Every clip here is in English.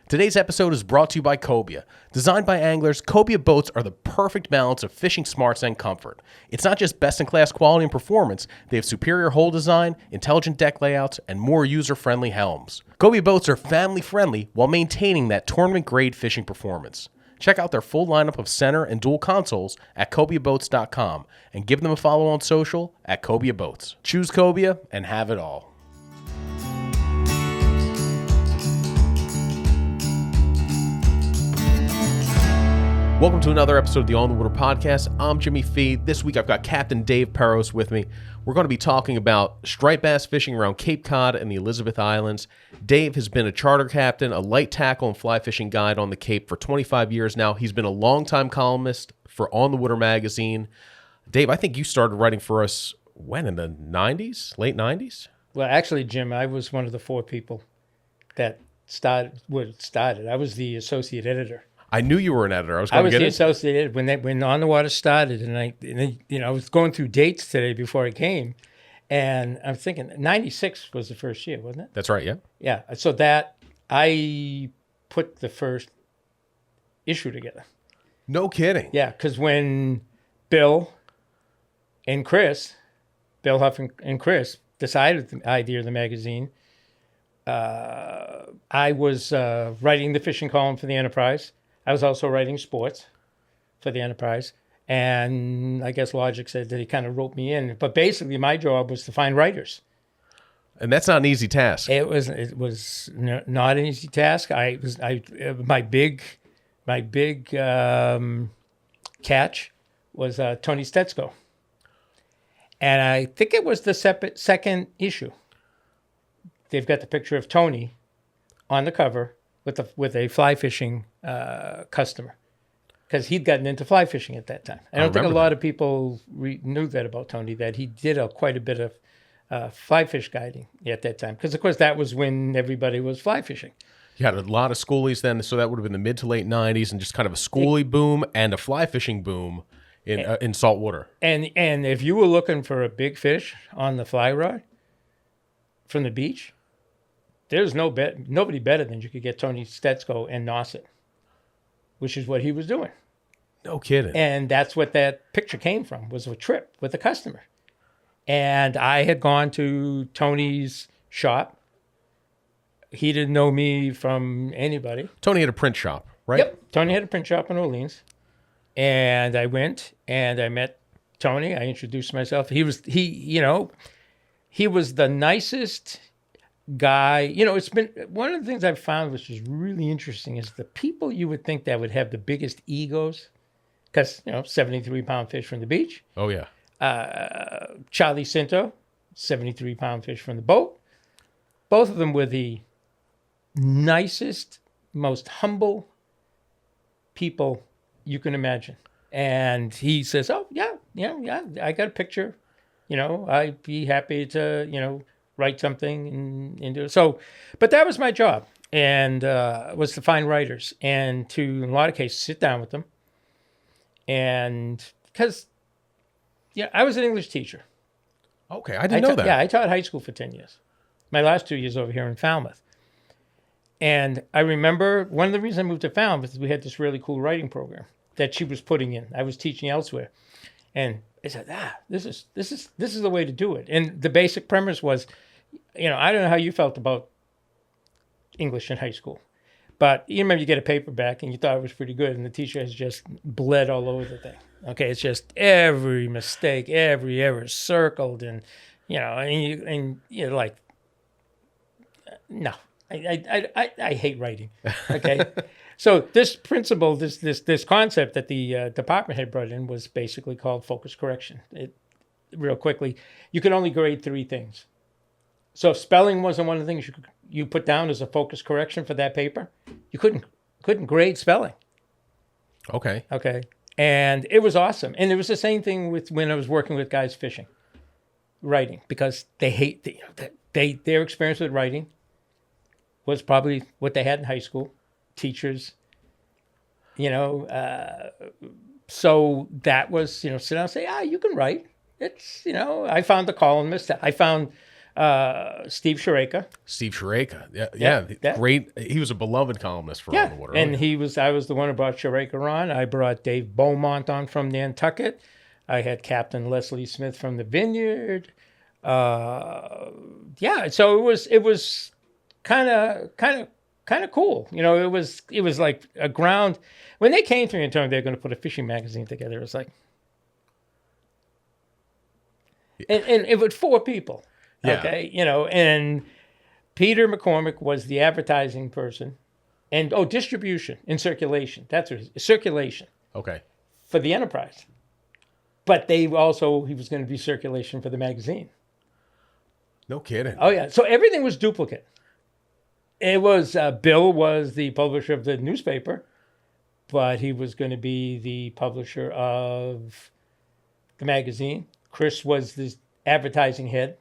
Today's episode is brought to you by Cobia. Designed by anglers, Cobia boats are the perfect balance of fishing smarts and comfort. It's not just best-in-class quality and performance, they have superior hull design, intelligent deck layouts, and more user-friendly helms. Cobia boats are family-friendly while maintaining that tournament-grade fishing performance. Check out their full lineup of center and dual consoles at CobiaBoats.com and give them a follow on social at Cobia Boats. Choose Cobia and have it all. Welcome to another episode of the On the Water Podcast. I'm Jimmy Fee. This week I've got Captain Dave Peros with me. We're going to be talking about striped bass fishing around Cape Cod and the Elizabeth Islands. Dave has been a charter captain, a light tackle, and fly fishing guide on the Cape for 25 years now. He's been a longtime columnist for On the Water magazine. Dave, I think you started writing for us, when, in the 90s? Late 90s? Well, actually, Jim, I was one of the four people that started. I was the associate editor. I knew you were an editor. I was the associate when On the Water started, and I was going through dates today before I came, and I'm thinking 96 was the first year, wasn't it? That's right, yeah. Yeah, so that I put the first issue together. No kidding. Yeah, because when Bill Huff and Chris decided the idea of the magazine, I was writing the fishing column for the Enterprise. I was also writing sports for the Enterprise, and I guess Logic said that he kind of wrote me in. But basically, my job was to find writers, and that's not an easy task. It was not an easy task. My big catch was Tony Stetsko, and I think it was the second issue. They've got the picture of Tony on the cover with a fly fishing customer, because he'd gotten into fly fishing at that time. I don't think a lot of people knew that about Tony, that he did quite a bit of fly fish guiding at that time, because of course that was when everybody was fly fishing. You had a lot of schoolies then, so that would have been the mid to late 90s, and just kind of a schoolie boom and a fly fishing boom in saltwater. And if you were looking for a big fish on the fly rod from the beach, there's nobody better than you could get Tony Stetsko and noss it, which is what he was doing. No kidding. And that's what that picture came from, was a trip with a customer. And I had gone to Tony's shop. He didn't know me from anybody. Tony had a print shop, right? Yep. Tony had a print shop in Orleans. And I went and I met Tony. I introduced myself. He was the nicest guy. It's been one of the things I've found, which is really interesting, is the people you would think that would have the biggest egos, because 73-pound fish from the beach. Oh yeah. Charlie Cinto, 73-pound fish from the boat. Both of them were the nicest, most humble people you can imagine. And he says, "Oh yeah, I got a picture. I'd be happy to write something and do it." So, but that was my job, and was to find writers and to, in a lot of cases, sit down with them. And because, I was an English teacher. Okay, I didn't know that. Yeah, I taught high school for 10 years. My last 2 years over here in Falmouth. And I remember one of the reasons I moved to Falmouth is we had this really cool writing program that she was putting in. I was teaching elsewhere, and I said, this is the way to do it. And the basic premise was, I don't know how you felt about English in high school, but you remember you get a paperback and you thought it was pretty good, and the teacher has just bled all over the thing. Okay, it's just every mistake, every error circled, and you're like, no, I hate writing. Okay. So this principle, this concept that the department had brought in was basically called focus correction. Real quickly, you can only grade 3 things. So if spelling wasn't one of the things you put down as a focus correction for that paper, you couldn't grade spelling. Okay. And it was awesome. And it was the same thing with when I was working with guys fishing, writing, because they hate their experience with writing was probably what they had in high school. Teachers, so that was, sit down and say, you can write. It's, I found the columnist. I found Steve Shareka. Steve Shareka. Yeah, Yeah. great. He was a beloved columnist for On the Water. And I was the one who brought Shareka on. I brought Dave Beaumont on from Nantucket. I had Captain Leslie Smith from the Vineyard. So it was kind of cool. You know, it was like a ground. When they came to me and told me they were going to put a fishing magazine together, it was like, and it was 4 people. Yeah. Okay, you know, and Peter McCormick was the advertising person, and distribution and circulation. That's what circulation. Okay. For the Enterprise, but he was going to be circulation for the magazine. No kidding. Oh yeah, so everything was duplicate. It was Bill was the publisher of the newspaper, but he was going to be the publisher of the magazine. Chris was the advertising head.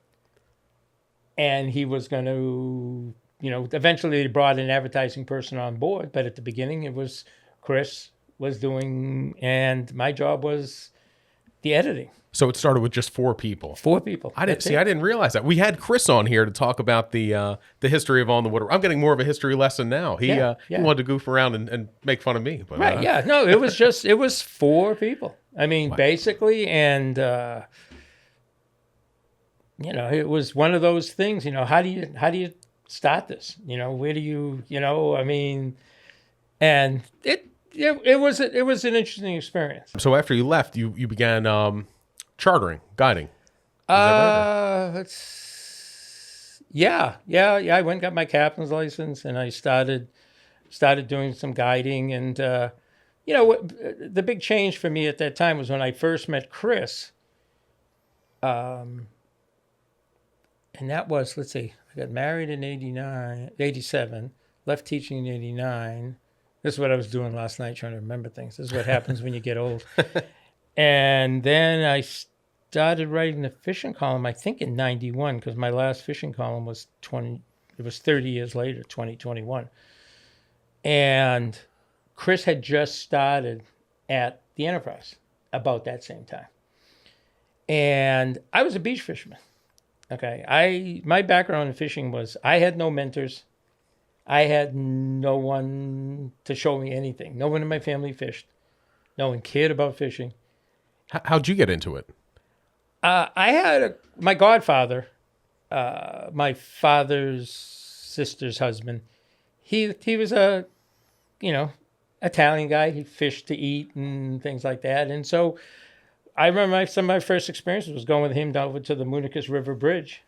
And he was going to, you know, eventually they brought an advertising person on board. But at the beginning, it was Chris was doing, and my job was the editing. So it started with just 4 people. 4 people. I didn't realize that. We had Chris on here to talk about the history of On the Water. I'm getting more of a history lesson now. He wanted to goof around and make fun of me. But, right, yeah. No, it was 4 people. I mean, basically, and... you know, it was one of those things, you know, how do you start this? You know, where do you know, I mean, and it was an interesting experience. So after you left, you began chartering, guiding. I went and got my captain's license, and I started doing some guiding, and you know, the big change for me at that time was when I first met Chris. And that was, let's see, I got married in 87, left teaching in 89. This is what I was doing last night, trying to remember things. This is what happens when you get old. And then I started writing the fishing column, I think in 91, because my last fishing column was 30 years later, 2021. And Chris had just started at the Enterprise about that same time. And I was a beach fisherman. Okay, my background in fishing was I had no mentors. I had no one to show me anything. No one in my family fished. No one cared about fishing. How'd you get into it? I had my godfather, my father's sister's husband. He was a, you know, Italian guy. He fished to eat and things like that. And so I remember some of my first experiences was going with him down over to the Municus River Bridge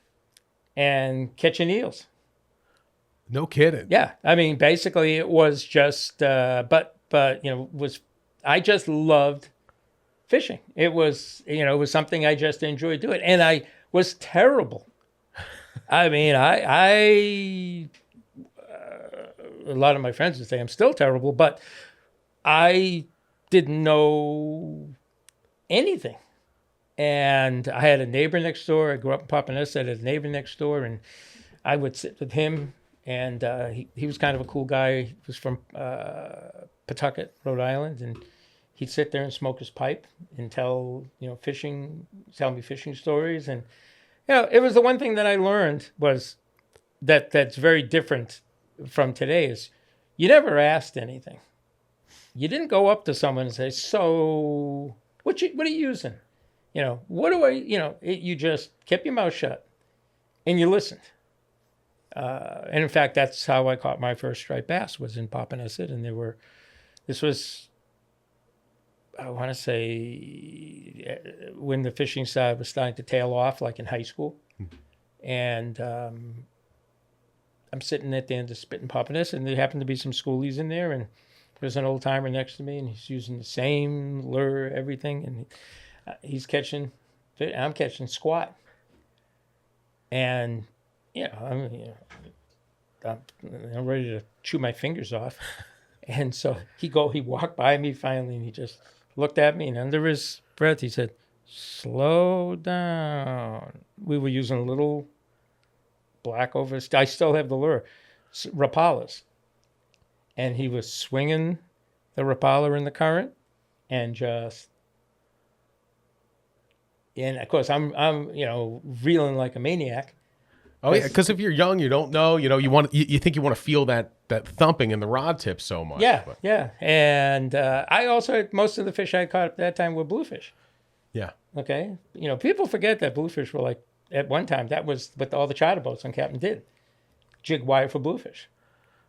and catching eels. No kidding. Yeah. I mean, basically it was just, but you know, I just loved fishing. It was, you know, it was something I just enjoyed doing. And I was terrible. I mean, a lot of my friends would say I'm still terrible, but I didn't know anything. And I had a neighbor next door. I grew up in Papaneset. I had a neighbor next door, and I would sit with him. And he was kind of a cool guy. He was from Pawtucket, Rhode Island, and he'd sit there and smoke his pipe and tell me fishing stories. And you know, it was the one thing that I learned was that's very different from today is you never asked anything. You didn't go up to someone and say, "So, what are you using? You know, what do I?" You know, you just kept your mouth shut and you listened. And in fact, that's how I caught my first striped bass was in Papaneset, and this was, I want to say, when the fishing side was starting to tail off, like in high school, and I'm sitting at the end of Spit and Papaneset, and there happened to be some schoolies in there, and there's an old timer next to me, and he's using the same lure, everything, and he's catching, I'm catching squat, and I'm ready to chew my fingers off, and so he walked by me finally, and he just looked at me, and under his breath he said, "Slow down." We were using a little black over. I still have the lure, Rapalas. And he was swinging the Rapala in the current, and of course I'm reeling like a maniac, Oh yeah, because if you're young, you don't know. You think you want to feel that thumping in the rod tip so much. Yeah, but, yeah. And I also, most of the fish I caught at that time were bluefish. yeah. Okay. People forget that bluefish were like, at one time, that was what all the charter boats on Captain did. Jig wire for bluefish.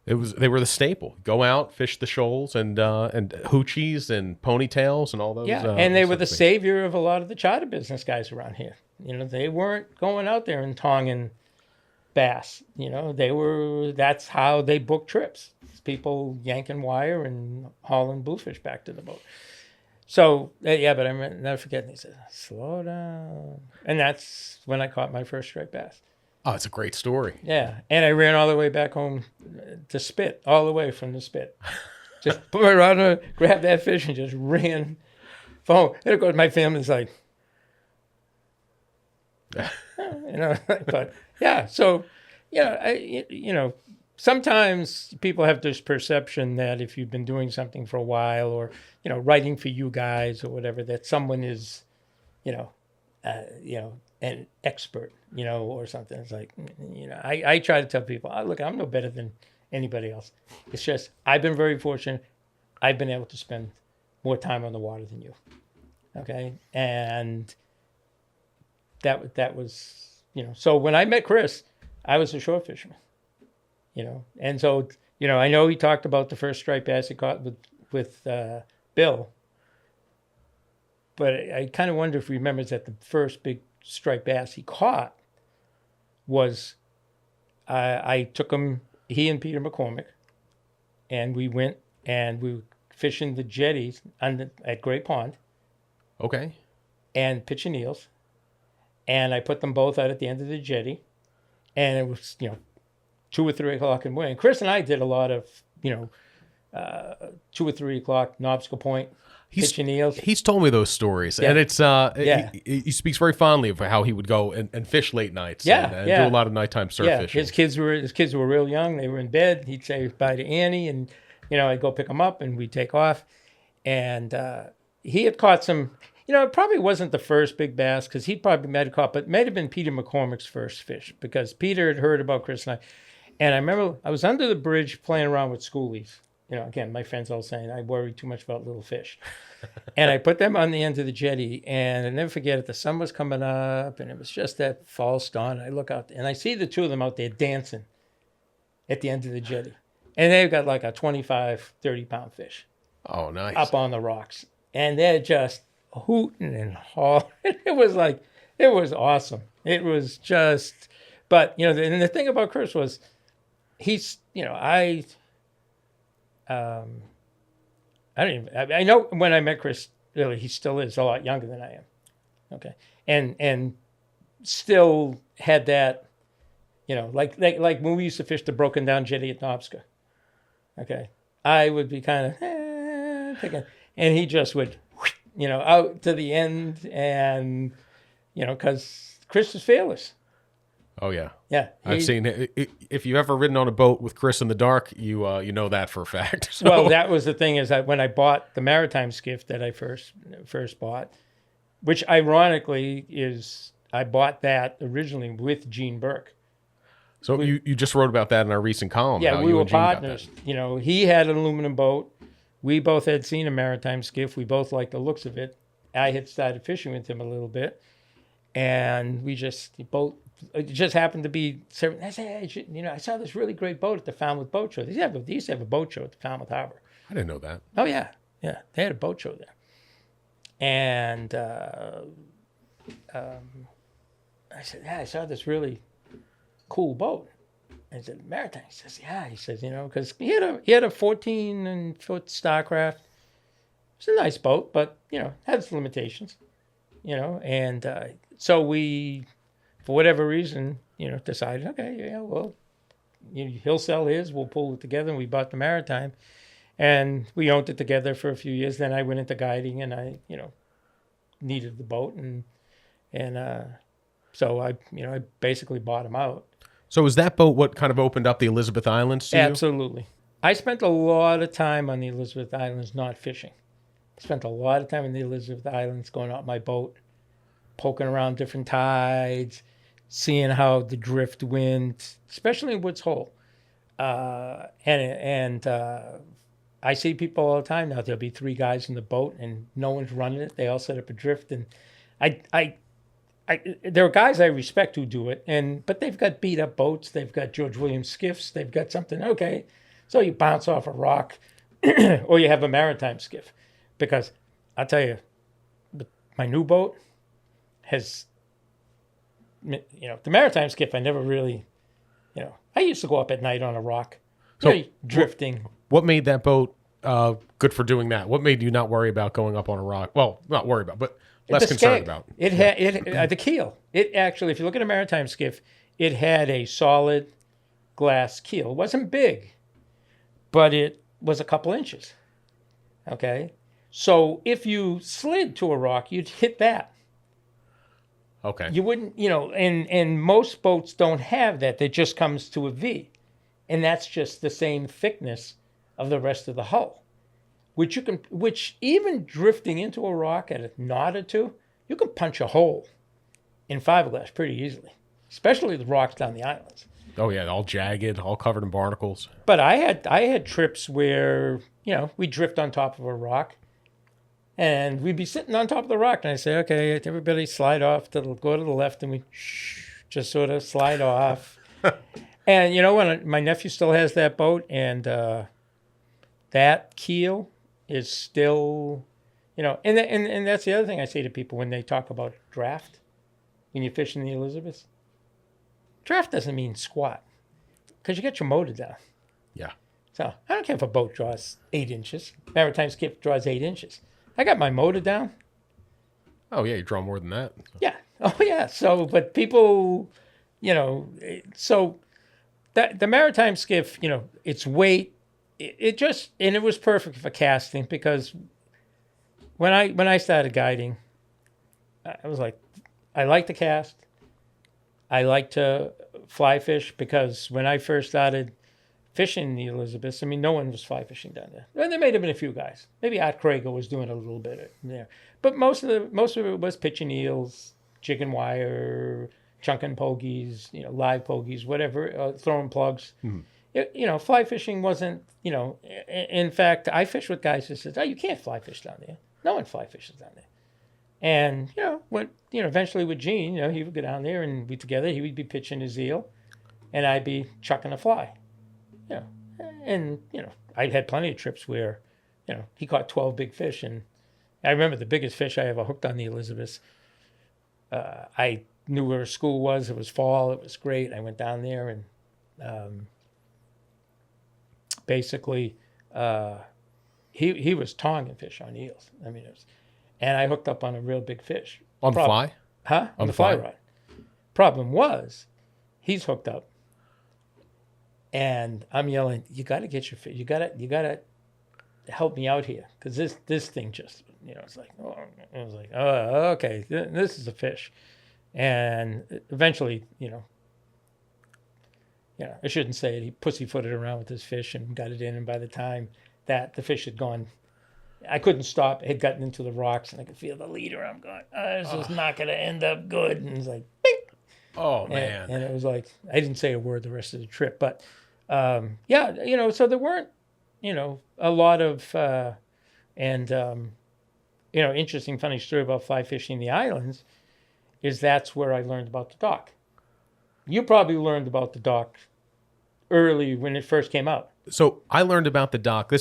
They were the staple. Go out, fish the shoals and hoochies and ponytails and all those. Yeah, and they those were type the of things. savior of a lot of the charter business guys around here. They weren't going out there and tonging bass. That's how they booked trips. People yanking wire and hauling bluefish back to the boat. So, yeah, but I'm never forgetting. He said, slow down. And that's when I caught my first striped bass. Oh, it's a great story. Yeah, and I ran all the way back home to Spit, all the way from the Spit. Just put my rod on, grabbed that fish, and just ran for home. And of course, my family's like, but yeah. So, sometimes people have this perception that if you've been doing something for a while, or writing for you guys or whatever, that someone is, an expert, or something. It's like, I try to tell people, look, I'm no better than anybody else. It's just, I've been very fortunate. I've been able to spend more time on the water than you. Okay. And that was, so when I met Chris, I was a shore fisherman, and so, I know he talked about the first striped bass he caught with Bill, but I kind of wonder if he remembers that the first big striped bass he caught was, I took him, he and Peter McCormick, and we went and we were fishing the jetties at Great Pond. Okay. And pitching eels. And I put them both out at the end of the jetty. And it was, 2 or 3 o'clock in the morning. Chris and I did a lot of, 2 or 3 o'clock, Knobsco Point, pitching eels. He's told me those stories, and it's he speaks very fondly of how he would go and fish late nights, and do a lot of nighttime surf fishing. His kids were real young; they were in bed. He'd say bye to Annie, and I'd go pick them up, and we'd take off. And he had caught some. It probably wasn't the first big bass, because he probably might have caught, but it might have been Peter McCormick's first fish, because Peter had heard about Chris and I. And I remember I was under the bridge playing around with schoolies. Again, my friends all saying I worry too much about little fish. And I put them on the end of the jetty, and I never forget it. The sun was coming up, and it was just that false dawn. I look out, and I see the two of them out there dancing at the end of the jetty. And they've got like a 25, 30-pound fish. Oh, nice. Up on the rocks. And they're just hooting and hollering. It was awesome. It was just, but, and the thing about Chris was, he's, I know when I met Chris, really, he still is a lot younger than I am. Okay. And still had that, like when we used to fish the broken down jetty at Knobska. Okay. I would be kind of picking, and he just would, out to the end, and, because Chris is fearless. Oh yeah, yeah. I've seen it. If you've ever ridden on a boat with Chris in the dark, you know that for a fact. So. Well, that was the thing, is that when I bought the maritime skiff that I first bought, which ironically is, I bought that originally with Gene Burke. So you just wrote about that in our recent column. Yeah, how we you were and Gene got partners. He had an aluminum boat. We both had seen a maritime skiff. We both liked the looks of it. I had started fishing with him a little bit, and we just both. It just happened to be. I said, hey, I saw this really great boat at the Falmouth Boat Show. They used to have a boat show at the Falmouth Harbor. I didn't know that. Oh yeah, they had a boat show there, and I said, yeah, I saw this really cool boat. I said, maritime. He says, yeah. He says, because he had a 14-foot Starcraft. It's a nice boat, but had its limitations. And so we, for whatever reason, decided, okay, yeah, well, he'll sell his, we'll pull it together, and we bought the maritime, and we owned it together for a few years. Then I went into guiding, and I, needed the boat, and so I basically bought him out. So was that boat what kind of opened up the Elizabeth Islands to you? Absolutely. I spent a lot of time on the Elizabeth Islands not fishing. I spent a lot of time in the Elizabeth Islands going out my boat, poking around different tides, seeing how the drift went, especially in Woods Hole. And I see people all the time now. There'll be 3 guys in the boat, and no one's running it. They all set up a drift, and I there are guys I respect who do it, but they've got beat up boats. They've got George Williams skiffs. They've got something. Okay, so you bounce off a rock, or you have a maritime skiff, because I'll tell you, my new boat has, the maritime skiff. I never really, I used to go up at night on a rock, So, drifting. What made that boat good for doing that? What made you not worry about going up on a rock? Well, not worry about, but less The concerned skeg. about. It had the keel. It actually, if you look at a maritime skiff, it had a solid glass keel. It wasn't big, but it was a couple inches. Okay, so if you slid to a rock, you'd hit that. Okay. You wouldn't, and most boats don't have that. It just comes to a V, and that's just the same thickness of the rest of the hull. Which even drifting into a rock at a knot or two, you can punch a hole in fiberglass pretty easily, especially the rocks down the islands. Oh yeah, all jagged, all covered in barnacles. But I had trips where we'd drift on top of a rock, and we'd be sitting on top of the rock, and I'd say, okay, everybody slide off go to the left, and we just sort of slide off. And when my nephew still has that boat, and that keel is still, and that's the other thing I say to people when they talk about draft, when you fish in the Elizabeth. Draft doesn't mean squat, because you get your motor down. Yeah. So I don't care if a boat draws 8 inches. Maritime skiff draws 8 inches. I got my motor down. Oh yeah, you draw more than that. Yeah. Oh yeah. So, but people, so that the maritime skiff, its weight, it just, and it was perfect for casting, because when I started guiding, I was like, I like to cast. I like to fly fish, because when I first started fishing the Elizabeths, no one was fly fishing down there. Well, there may have been a few guys. Maybe Art Krager was doing a little bit there, but most of it was pitching eels, jig and wire, chunking pogies, live pogies, whatever, throwing plugs. Mm-hmm. Fly fishing wasn't. In fact, I fished with guys who said, "Oh, you can't fly fish down there. No one fly fishes down there." And eventually with Gene, he would go down there and be together. He would be pitching his eel, and I'd be chucking a fly. And I'd had plenty of trips where, he caught 12 big fish, and I remember the biggest fish I ever hooked on the Elizabeth. I knew where school was. It was fall. It was great. I went down there, and basically, he was tonging fish on eels. And I hooked up on a real big fish. On the fly? Huh? On the fly rod. Problem was, he's hooked up, and I'm yelling, "You got to get your fish. You got to help me out here, because this thing just, it's like, oh, it was like, oh, okay, this is a fish." And eventually, I shouldn't say it. He pussyfooted around with his fish and got it in, and by the time that the fish had gone, I couldn't stop. It had gotten into the rocks, and I could feel the leader. I'm going, this is not going to end up good. And it's like, bing. Oh, man. And it was like, I didn't say a word the rest of the trip. But, so there weren't, a lot of, interesting, funny story about fly fishing the islands is that's where I learned about the dock. You probably learned about the dock early when it first came out. So I learned about the dock.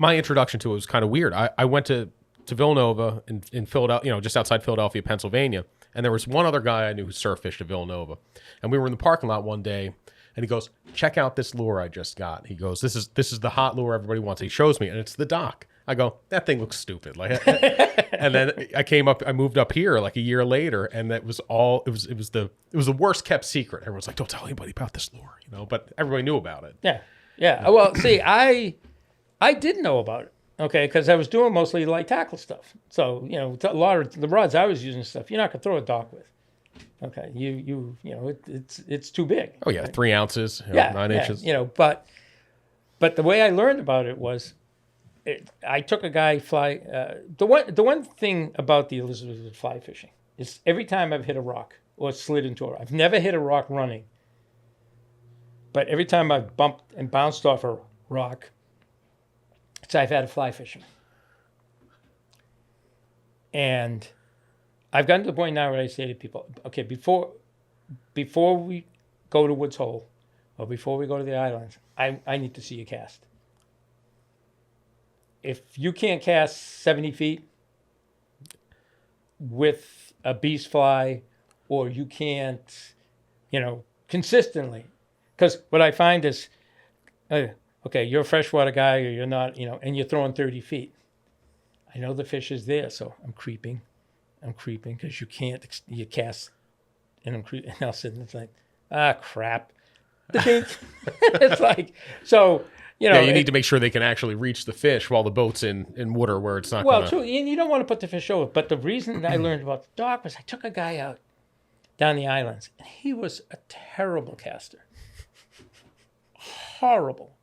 My introduction to it was kind of weird. I went to Villanova in Philadelphia, just outside Philadelphia, Pennsylvania, and there was one other guy I knew who surf fished at Villanova, and we were in the parking lot one day, and he goes, "Check out this lure I just got." He goes, "This is the hot lure everybody wants." He shows me, and it's the dock. I go, "That thing looks stupid." And then I moved up here like a year later, and it was the worst kept secret. Everyone's like, "Don't tell anybody about this lure," but everybody knew about it. Yeah. Well, see, I did know about it, okay, because I was doing mostly light tackle stuff. So, a lot of the rods I was using stuff, you're not going to throw a dock with. Okay, it's too big. Oh, yeah, 3 ounces, 9 inches. But the way I learned about it was, I took a guy the one thing about the Elizabeth fly fishing is every time I've hit a rock, or slid into a rock. I've never hit a rock running. But every time I've bumped and bounced off a rock, I've had a fly fisherman. And I've gotten to the point now where I say to people, okay, before we go to Woods Hole or before we go to the islands, I need to see you cast. If you can't cast 70 feet with a beast fly, or you can't, consistently, because what I find is, okay, you're a freshwater guy or you're not, and you're throwing 30 feet. I know the fish is there, so I'm creeping because you cast, and I'm creeping, and I'll sit and it's like, crap. It's like, so, you need to make sure they can actually reach the fish while the boat's in water where it's not true, and you don't want to put the fish over. But the reason I learned about the dock was I took a guy out down the islands, and he was a terrible caster. Horrible.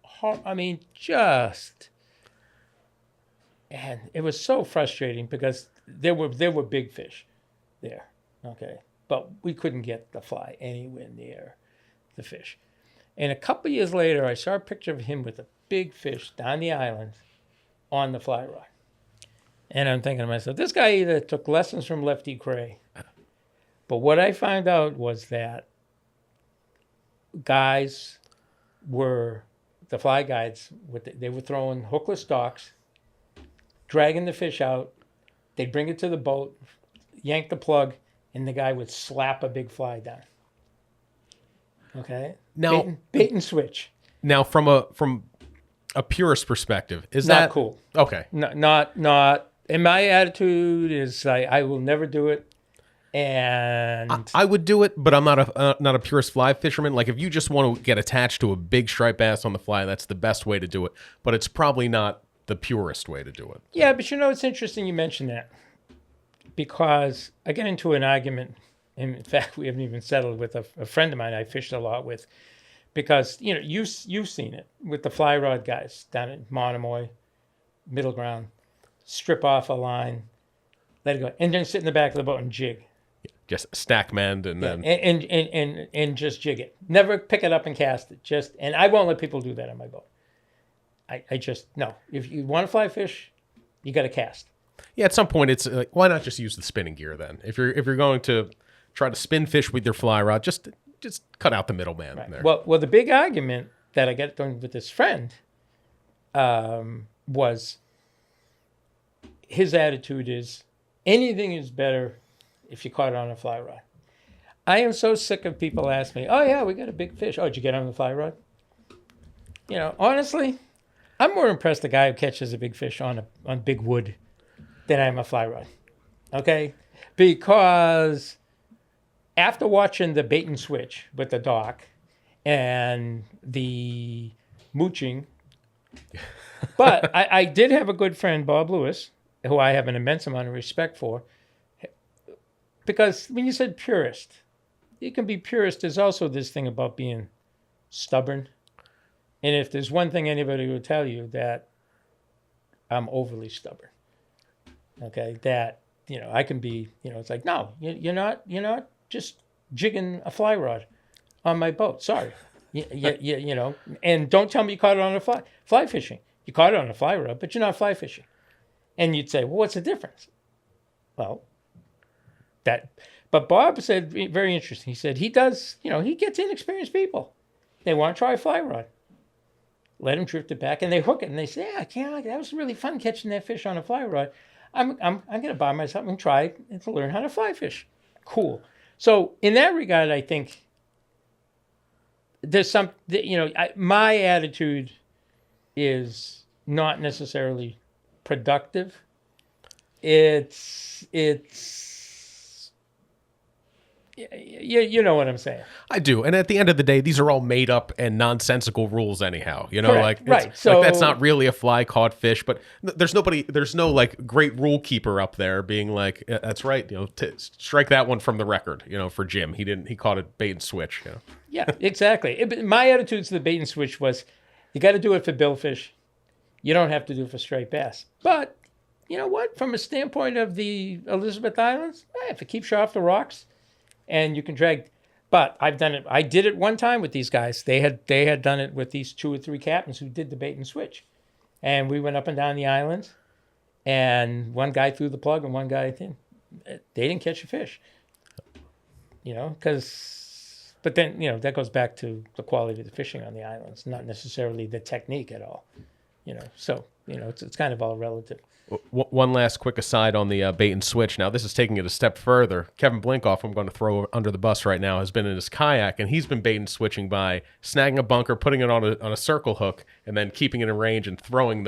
I mean, just... And it was so frustrating because there were big fish there, okay? But we couldn't get the fly anywhere near the fish. And a couple years later, I saw a picture of him with a big fish down the island on the fly rod. And I'm thinking to myself, this guy either took lessons from Lefty Cray. But what I found out was that guys the fly guides, they were throwing hookless docks, dragging the fish out. They'd bring it to the boat, yank the plug, and the guy would slap a big fly down. Okay? Now, bait and switch. Now, from a purist perspective, is not that cool? Okay. Not. And my attitude is I will never do it. And I would do it, but I'm not a purist fly fisherman. Like, if you just want to get attached to a big striped bass on the fly, that's the best way to do it. But it's probably not the purest way to do it. Yeah, but it's interesting you mention that, because I get into an argument. In fact, we haven't even settled with a friend of mine I fished a lot with, because you've seen it with the fly rod guys down at Monomoy, Middle Ground, strip off a line, let it go, and then sit in the back of the boat and jig. Just stack mend and then and just jig it. Never pick it up and cast it. And I won't let people do that on my boat. I just no. If you want to fly fish, you got to cast. Yeah, at some point it's like, why not just use the spinning gear then? If you're going to try to spin fish with your fly rod, just cut out the middleman there. Well, the big argument that I got done with this friend was his attitude is anything is better if you caught it on a fly rod. I am so sick of people asking me, oh yeah, we got a big fish. Oh, did you get it on the fly rod? Honestly, I'm more impressed the guy who catches a big fish on big wood than I am a fly rod. Okay? Because after watching the bait and switch with the dock and the mooching, but I did have a good friend, Bob Lewis, who I have an immense amount of respect for, because when you said purist, you can be purist. There's also this thing about being stubborn. And if there's one thing anybody would tell you, that I'm overly stubborn. Okay, that I can be. It's like, no, you're not just jigging a fly rod on my boat. Sorry, And don't tell me you caught it on a fly fishing. You caught it on a fly rod, but you're not fly fishing. And you'd say, well, what's the difference? Well, but Bob said very interesting. He said he does. He gets inexperienced people. They want to try a fly rod. Let them drift it back, and they hook it, and they say, "Yeah, that was really fun catching that fish on a fly rod. I'm going to buy myself and try to learn how to fly fish." Cool. So in that regard, I think there's some. My attitude is not necessarily productive. It's. You know what I'm saying. I do, and at the end of the day, these are all made up and nonsensical rules, anyhow. Correct. Right. So that's not really a fly caught fish, but there's no like great rule keeper up there being like, that's right. Strike that one from the record. For Jim, he caught it bait and switch. Yeah, exactly. My attitude to the bait and switch was, you got to do it for billfish. You don't have to do it for striped bass. But you know what? From a standpoint of the Elizabeth Islands, if it keeps you off the rocks, and you can drag. But I've done it. I did it one time with these guys. They had done it with these 2 or 3 captains who did the bait and switch, and we went up and down the island, and one guy threw the plug and one guy didn't. They didn't catch a fish, but then, that goes back to the quality of the fishing on the islands, not necessarily the technique at all, so, it's kind of all relative. One last quick aside on the bait and switch. Now, this is taking it a step further. Kevin Blinkoff, I'm going to throw under the bus right now, has been in his kayak, and he's been bait and switching by snagging a bunker, putting it on a circle hook, and then keeping it in range and throwing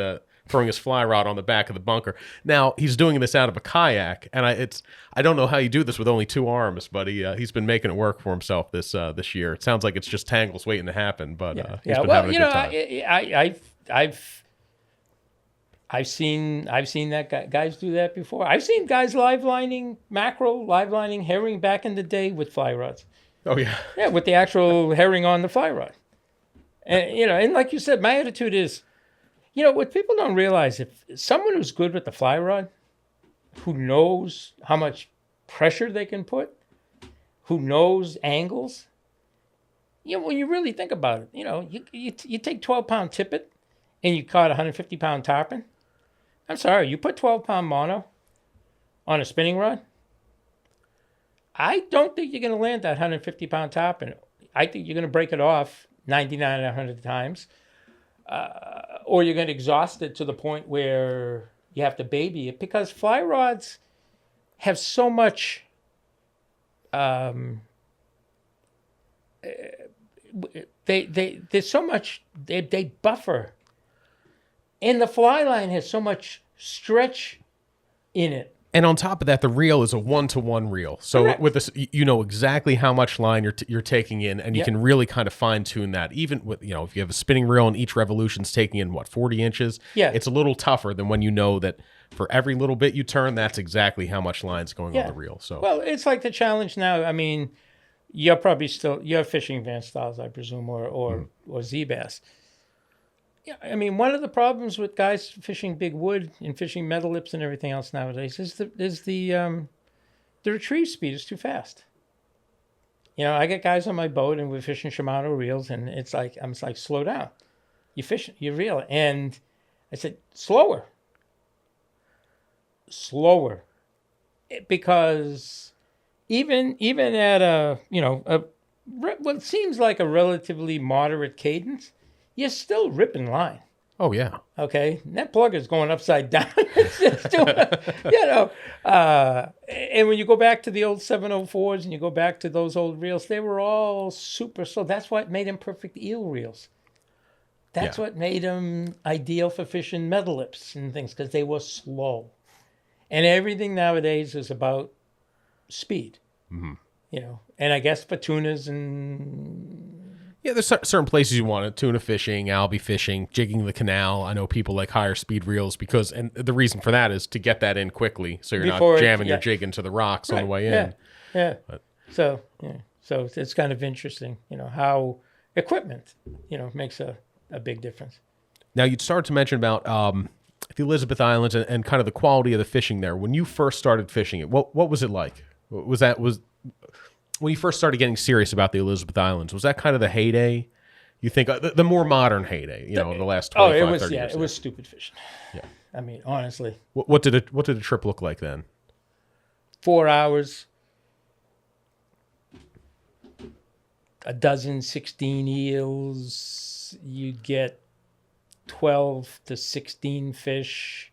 his fly rod on the back of the bunker. Now, he's doing this out of a kayak, and I don't know how you do this with only 2 arms, but he's been making it work for himself this year. It sounds like it's just tangles waiting to happen, but he's been having a good time. I've seen that guys do that before. I've seen guys live lining mackerel, live lining herring back in the day with fly rods. Oh yeah, yeah, with the actual herring on the fly rod. And and like you said, my attitude is, what people don't realize, if someone who's good with the fly rod, who knows how much pressure they can put, who knows angles, when you really think about it, you take 12-pound tippet and you caught 150-pound tarpon. I'm sorry, you put 12-pound mono on a spinning rod, I don't think you're going to land that 150-pound tarpon. I think you're going to break it off 99 out of 100 times, or you're going to exhaust it to the point where you have to baby it, because fly rods have so much they buffer. And the fly line has so much stretch in it. And on top of that, the reel is a 1-to-1 reel. So Correct. with this, you know exactly how much line you're taking in, and you can really kind of fine tune that. Even with, if you have a spinning reel and each revolution's taking in 40 inches, it's a little tougher than when you know that for every little bit you turn, that's exactly how much line's going on the reel. So well, it's like the challenge now. I mean, you're fishing Van Styles, I presume, or Z bass. Yeah, I mean, one of the problems with guys fishing big wood and fishing metal lips and everything else nowadays is the retrieve speed is too fast. I get guys on my boat and we're fishing Shimano reels, and I'm like, slow down. You fish, you reel, and I said, slower, because even at what seems like a relatively moderate cadence, you're still ripping line. Oh, yeah. Okay? And that plug is going upside down. It's just doing, and when you go back to the old 704s and you go back to those old reels, they were all super slow. That's what made them perfect eel reels. That's what made them ideal for fishing metal lips and things, because they were slow. And everything nowadays is about speed. Mm-hmm. And I guess for tunas and... Yeah, there's certain places you want it. Tuna fishing, albie fishing, jigging the canal. I know people like higher speed reels and the reason for that is to get that in quickly, so you're not jamming your jig into the rocks on the way in. Yeah. So it's kind of interesting, how equipment, makes a big difference. Now, you'd started to mention about the Elizabeth Islands and kind of the quality of the fishing there. When you first started fishing it, what was it like? When you first started getting serious about the Elizabeth Islands, was that kind of the heyday? You think the more modern heyday, the last 25, 30 years? It was stupid fishing. Yeah. I mean, honestly. What did a trip look like then? 4 hours, a dozen 16 eels, you'd get 12 to 16 fish,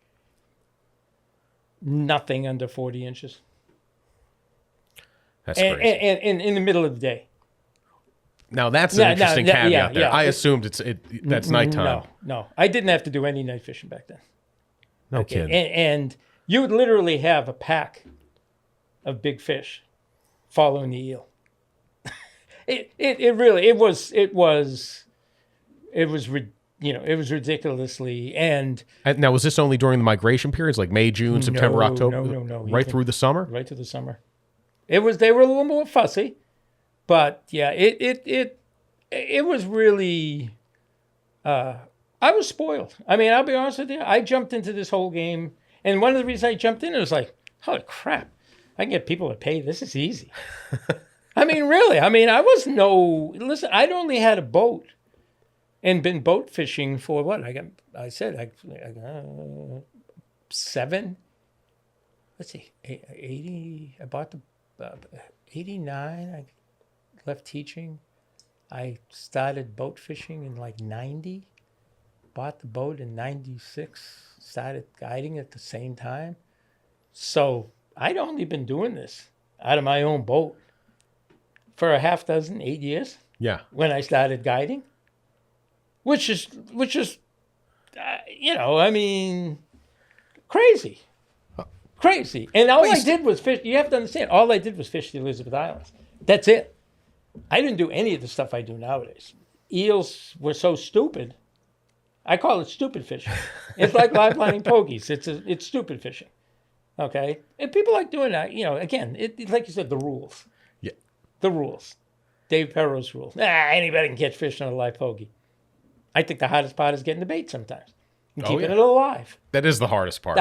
nothing under 40 inches. That's crazy. And in the middle of the day. Now that's an interesting caveat there. I assumed that's nighttime. No. I didn't have to do any night fishing back then. No kidding. And you would literally have a pack of big fish following the eel. It was ridiculously. And now, was this only during the migration periods, like May, June, September, October? No. Right through the summer? Right through the summer. They were a little more fussy, but yeah, it was really. I was spoiled. I mean, I'll be honest with you. I jumped into this whole game, and one of the reasons I jumped in, it was like, holy crap, I can get people to pay. This is easy. I mean, really. I mean, listen, I'd only had a boat and been boat fishing for what? I got 7, let's see, 80, I bought the 89, I left teaching. I started boat fishing in like 90, bought the boat in 96, started guiding at the same time. So I'd only been doing this out of my own boat for a half dozen, 8 years. Yeah. When I started guiding, which is, I mean, crazy. And all I did was fish. You have to understand, all I did was fish the Elizabeth Islands. That's it. I didn't do any of the stuff I do nowadays. Eels were so stupid. I call it stupid fishing. It's like live lining pogies. It's stupid fishing. Okay? And people like doing that, again, like you said, the rules. Yeah. The rules. Dave Perrow's rules. Anybody can catch fish on a live pogie. I think the hardest part is getting the bait sometimes. And keeping it alive. That is the hardest part.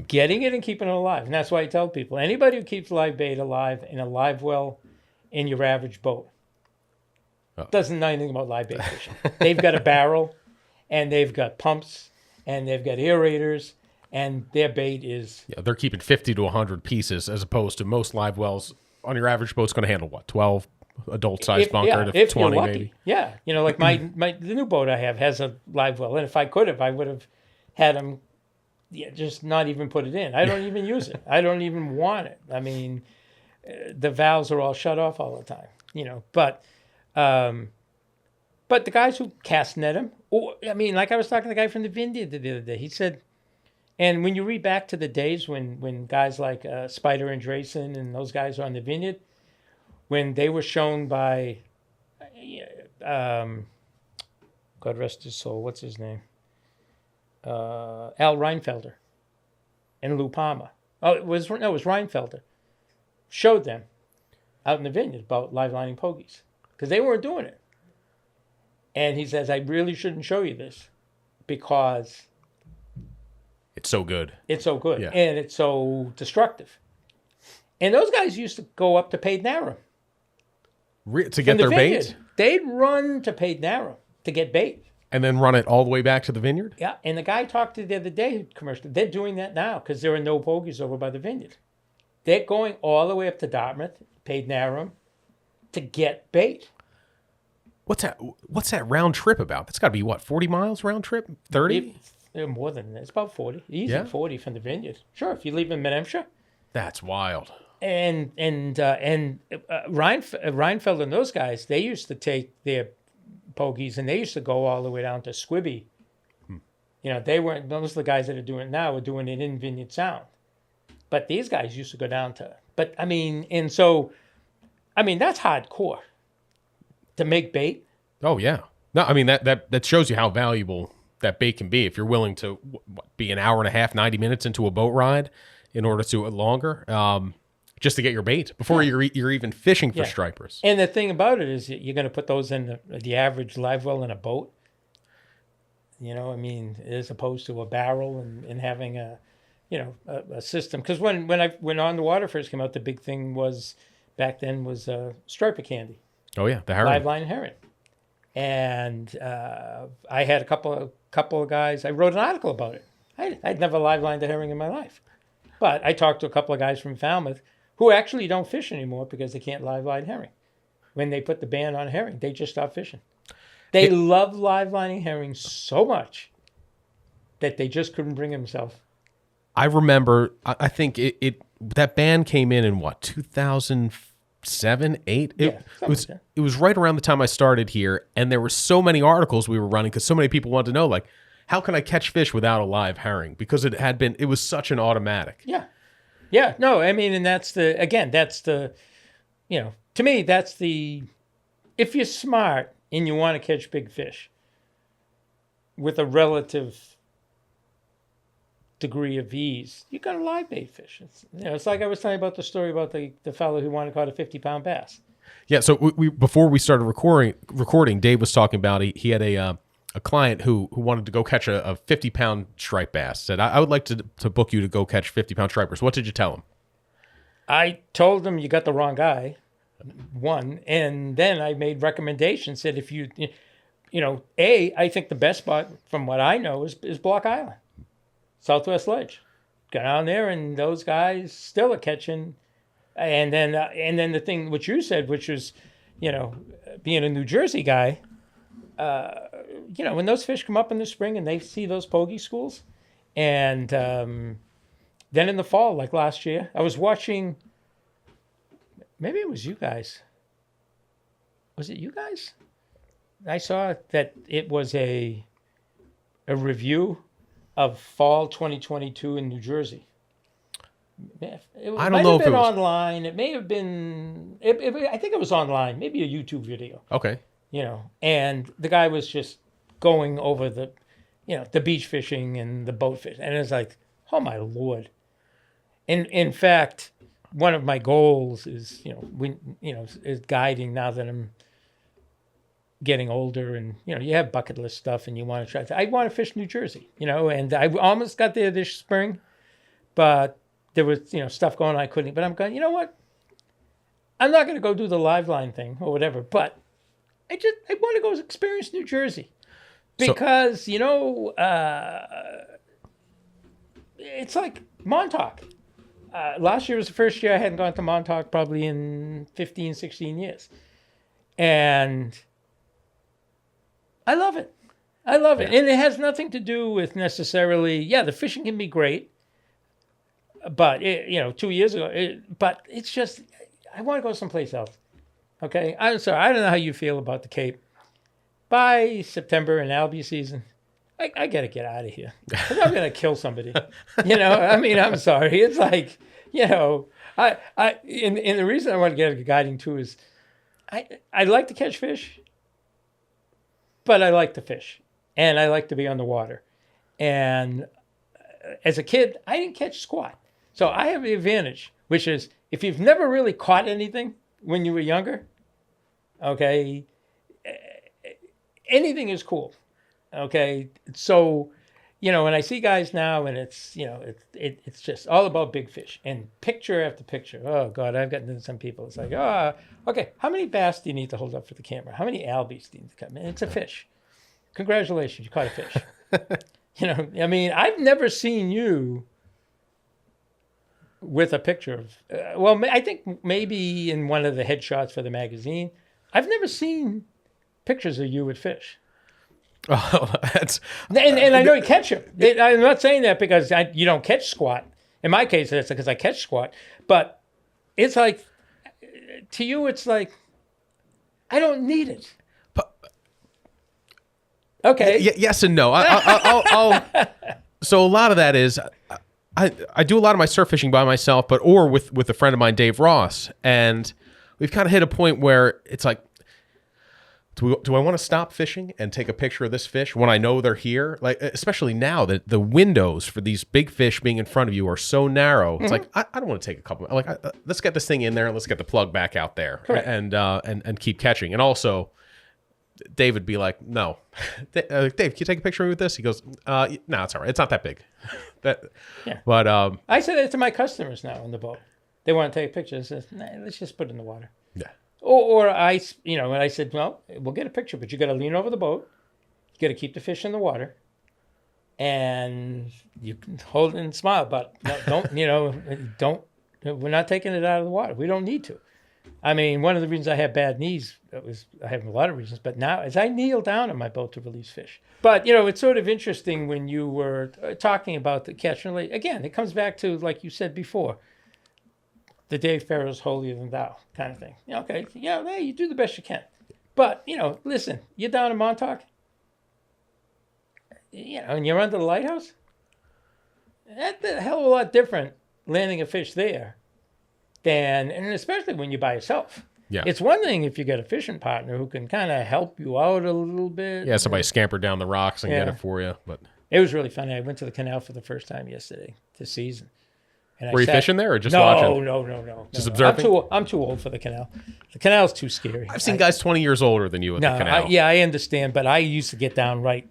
Getting it and keeping it alive. And that's why I tell people, anybody who keeps live bait alive in a live well in your average boat doesn't know anything about live bait fishing. They've got a barrel, and they've got pumps, and they've got aerators, and their bait is... Yeah, they're keeping 50 to 100 pieces, as opposed to most live wells on your average boat's going to handle, 12 adult-sized bunker to 20 maybe? Yeah. Like the new boat I have has a live well, and if I could have, I would have had them just not even put it in. I don't even use it. I don't even want it. I mean, the valves are all shut off all the time, But the guys who cast net them, like I was talking to the guy from the Vineyard the other day. He said, and when you read back to the days when guys like Spider and Drayson and those guys were on the Vineyard, when they were shown by, God rest his soul, what's his name? Al Reinfelder and Lou Palmer. It was Reinfelder. Showed them out in the Vineyard about live lining pogies because they weren't doing it. And he says, I really shouldn't show you this because it's so good. It's so good. Yeah. And it's so destructive. And those guys used to go up to Paid Narrow. To get their bait? They'd run to Paid Narrow to get bait. And then run it all the way back to the Vineyard? Yeah. And the guy talked to the other day, commercial, they're doing that now because there are no pogies over by the Vineyard. They're going all the way up to Dartmouth, Paid Narrow, to get bait. What's that round trip about? That's got to be, 40 miles round trip? 30? More than that. It's about 40. Easy 40 from the Vineyard. Sure, if you leave in New Hampshire. That's wild. And Reinfeld and those guys, they used to take their pogies and they used to go all the way down to Squibby. They weren't, those are the guys that are doing it now, are doing it in Vineyard Sound. But these guys used to go down to, that's hardcore. To make bait. Oh, yeah. No, I mean, that shows you how valuable that bait can be if you're willing to be an hour and a half, 90 minutes into a boat ride in order to longer, just to get your bait before you're even fishing for stripers. And the thing about it is you're going to put those in the average live well in a boat, as opposed to a barrel and having a system. Because when On the Water first came out, the big thing back then was striper candy. Oh yeah, the herring. Live line herring. And I had a couple of guys. I wrote an article about it. I'd never live lined a herring in my life, but I talked to a couple of guys from Falmouth who actually don't fish anymore because they can't live line herring. When they put the ban on herring, they just stopped fishing. They love live lining herring so much that they just couldn't bring themselves. I remember. I think that ban came in 2007, 8. It was right around the time I started here, and there were so many articles we were running because so many people wanted to know, like, how can I catch fish without a live herring? Because it was such an automatic. Yeah. Yeah. No, I mean, and to me, if you're smart and you want to catch big fish with a relative degree of ease, you got to live bait fish. It's like I was telling you about the story about the fellow who wanted to caught a 50-pound bass. Yeah. So we before we started recording, Dave was talking about he had a client who wanted to go catch a 50-pound striped bass. Said, I would like to book you to go catch 50-pound stripers. What did you tell him? I told him you got the wrong guy. one. And then I made recommendations, said if you know, I think the best spot from what I know is Block Island, Southwest Ledge. Go down there and those guys still are catching. And then the thing which you said, which was, you know, being a New Jersey guy, you know, when those fish come up in the spring and they see those pogie schools, and then in the fall, like last year, I was watching, maybe it was you guys. Was it you guys? I saw that it was a review of fall 2022 in New Jersey. I don't know if it was online. It may have been. I think it was online. Maybe a YouTube video. Okay. You know, and the guy was just going over the, you know, the beach fishing and the boat fish, and it's like, oh my Lord. And in fact, one of my goals is, is guiding now that I'm getting older, and you know, you have bucket list stuff, and you want to try. I want to fish New Jersey, you know, and I almost got there this spring, but there was, you know, stuff going on I couldn't. But I'm going, you know what? I'm not going to go do the live line thing or whatever, but I want to go experience New Jersey because, you know, it's like Montauk. Last year was the first year I hadn't gone to Montauk probably in 15, 16 years. And I love it. I love it. And it has nothing to do with necessarily, the fishing can be great. But, 2 years ago, but it's just, I want to go someplace else. Okay? I'm sorry. I don't know how you feel about the Cape. By September and Albie season, I got to get out of here. 'Cause I'm going to kill somebody. You know, I mean, I'm sorry. It's like, you know, and the reason I want to get a guiding too is I like to catch fish, but I like to fish. And I like to be on the water. And as a kid, I didn't catch squat. So I have the advantage, which is if you've never really caught anything when you were younger, okay, anything is cool. Okay. So, you know, when I see guys now and it's, you know, it's just all about big fish and picture after picture. Oh God, I've gotten into some people. It's like, okay, how many bass do you need to hold up for the camera? How many albies do you need to cut? Man, it's a fish. Congratulations, you caught a fish. You know, I mean, I've never seen you with a picture of, I think maybe in one of the headshots for the magazine. I've never seen pictures of you with fish. Oh, that's... And I know you catch them. I'm not saying that because you don't catch squat. In my case, that's because I catch squat. But it's like, to you, it's like, I don't need it. Okay. Yes and no. I'll so a lot of that is I do a lot of my surf fishing by myself, or with a friend of mine, Dave Ross, and we've kind of hit a point where it's like, do I want to stop fishing and take a picture of this fish when I know they're here? Like, especially now that the windows for these big fish being in front of you are so narrow. It's like I don't want to take a couple. Like, let's get this thing in there and let's get the plug back out there. Correct. And keep catching. And also, Dave would be like, no. Dave, can you take a picture of me with this? He goes, no, it's all right. It's not that big. But I say that to my customers now on the boat. They want to take pictures. I said, nah, let's just put it in the water. Yeah. Or I, and I said, well, we'll get a picture, but you got to lean over the boat. You got to keep the fish in the water. And you can hold it and smile, but don't, we're not taking it out of the water. We don't need to. I mean, one of the reasons I have bad knees, I have a lot of reasons, but now as I kneel down on my boat to release fish. But, it's sort of interesting when you were talking about the catch and release. Again, it comes back to, like you said before, the Dave Farrow's holier than thou kind of thing. Okay, hey, you do the best you can. But, listen, you're down in Montauk, and you're under the lighthouse. That's a hell of a lot different landing a fish there and especially when you're by yourself. Yeah. It's one thing if you get a fishing partner who can kind of help you out a little bit. Yeah, somebody scampered down the rocks and get it for you. But it was really funny. I went to the canal for the first time yesterday this season. And were you fishing there or just watching? No. Just observing? I'm too old for the canal. The canal's too scary. I've seen guys 20 years older than you at the canal. I understand, but I used to get down right.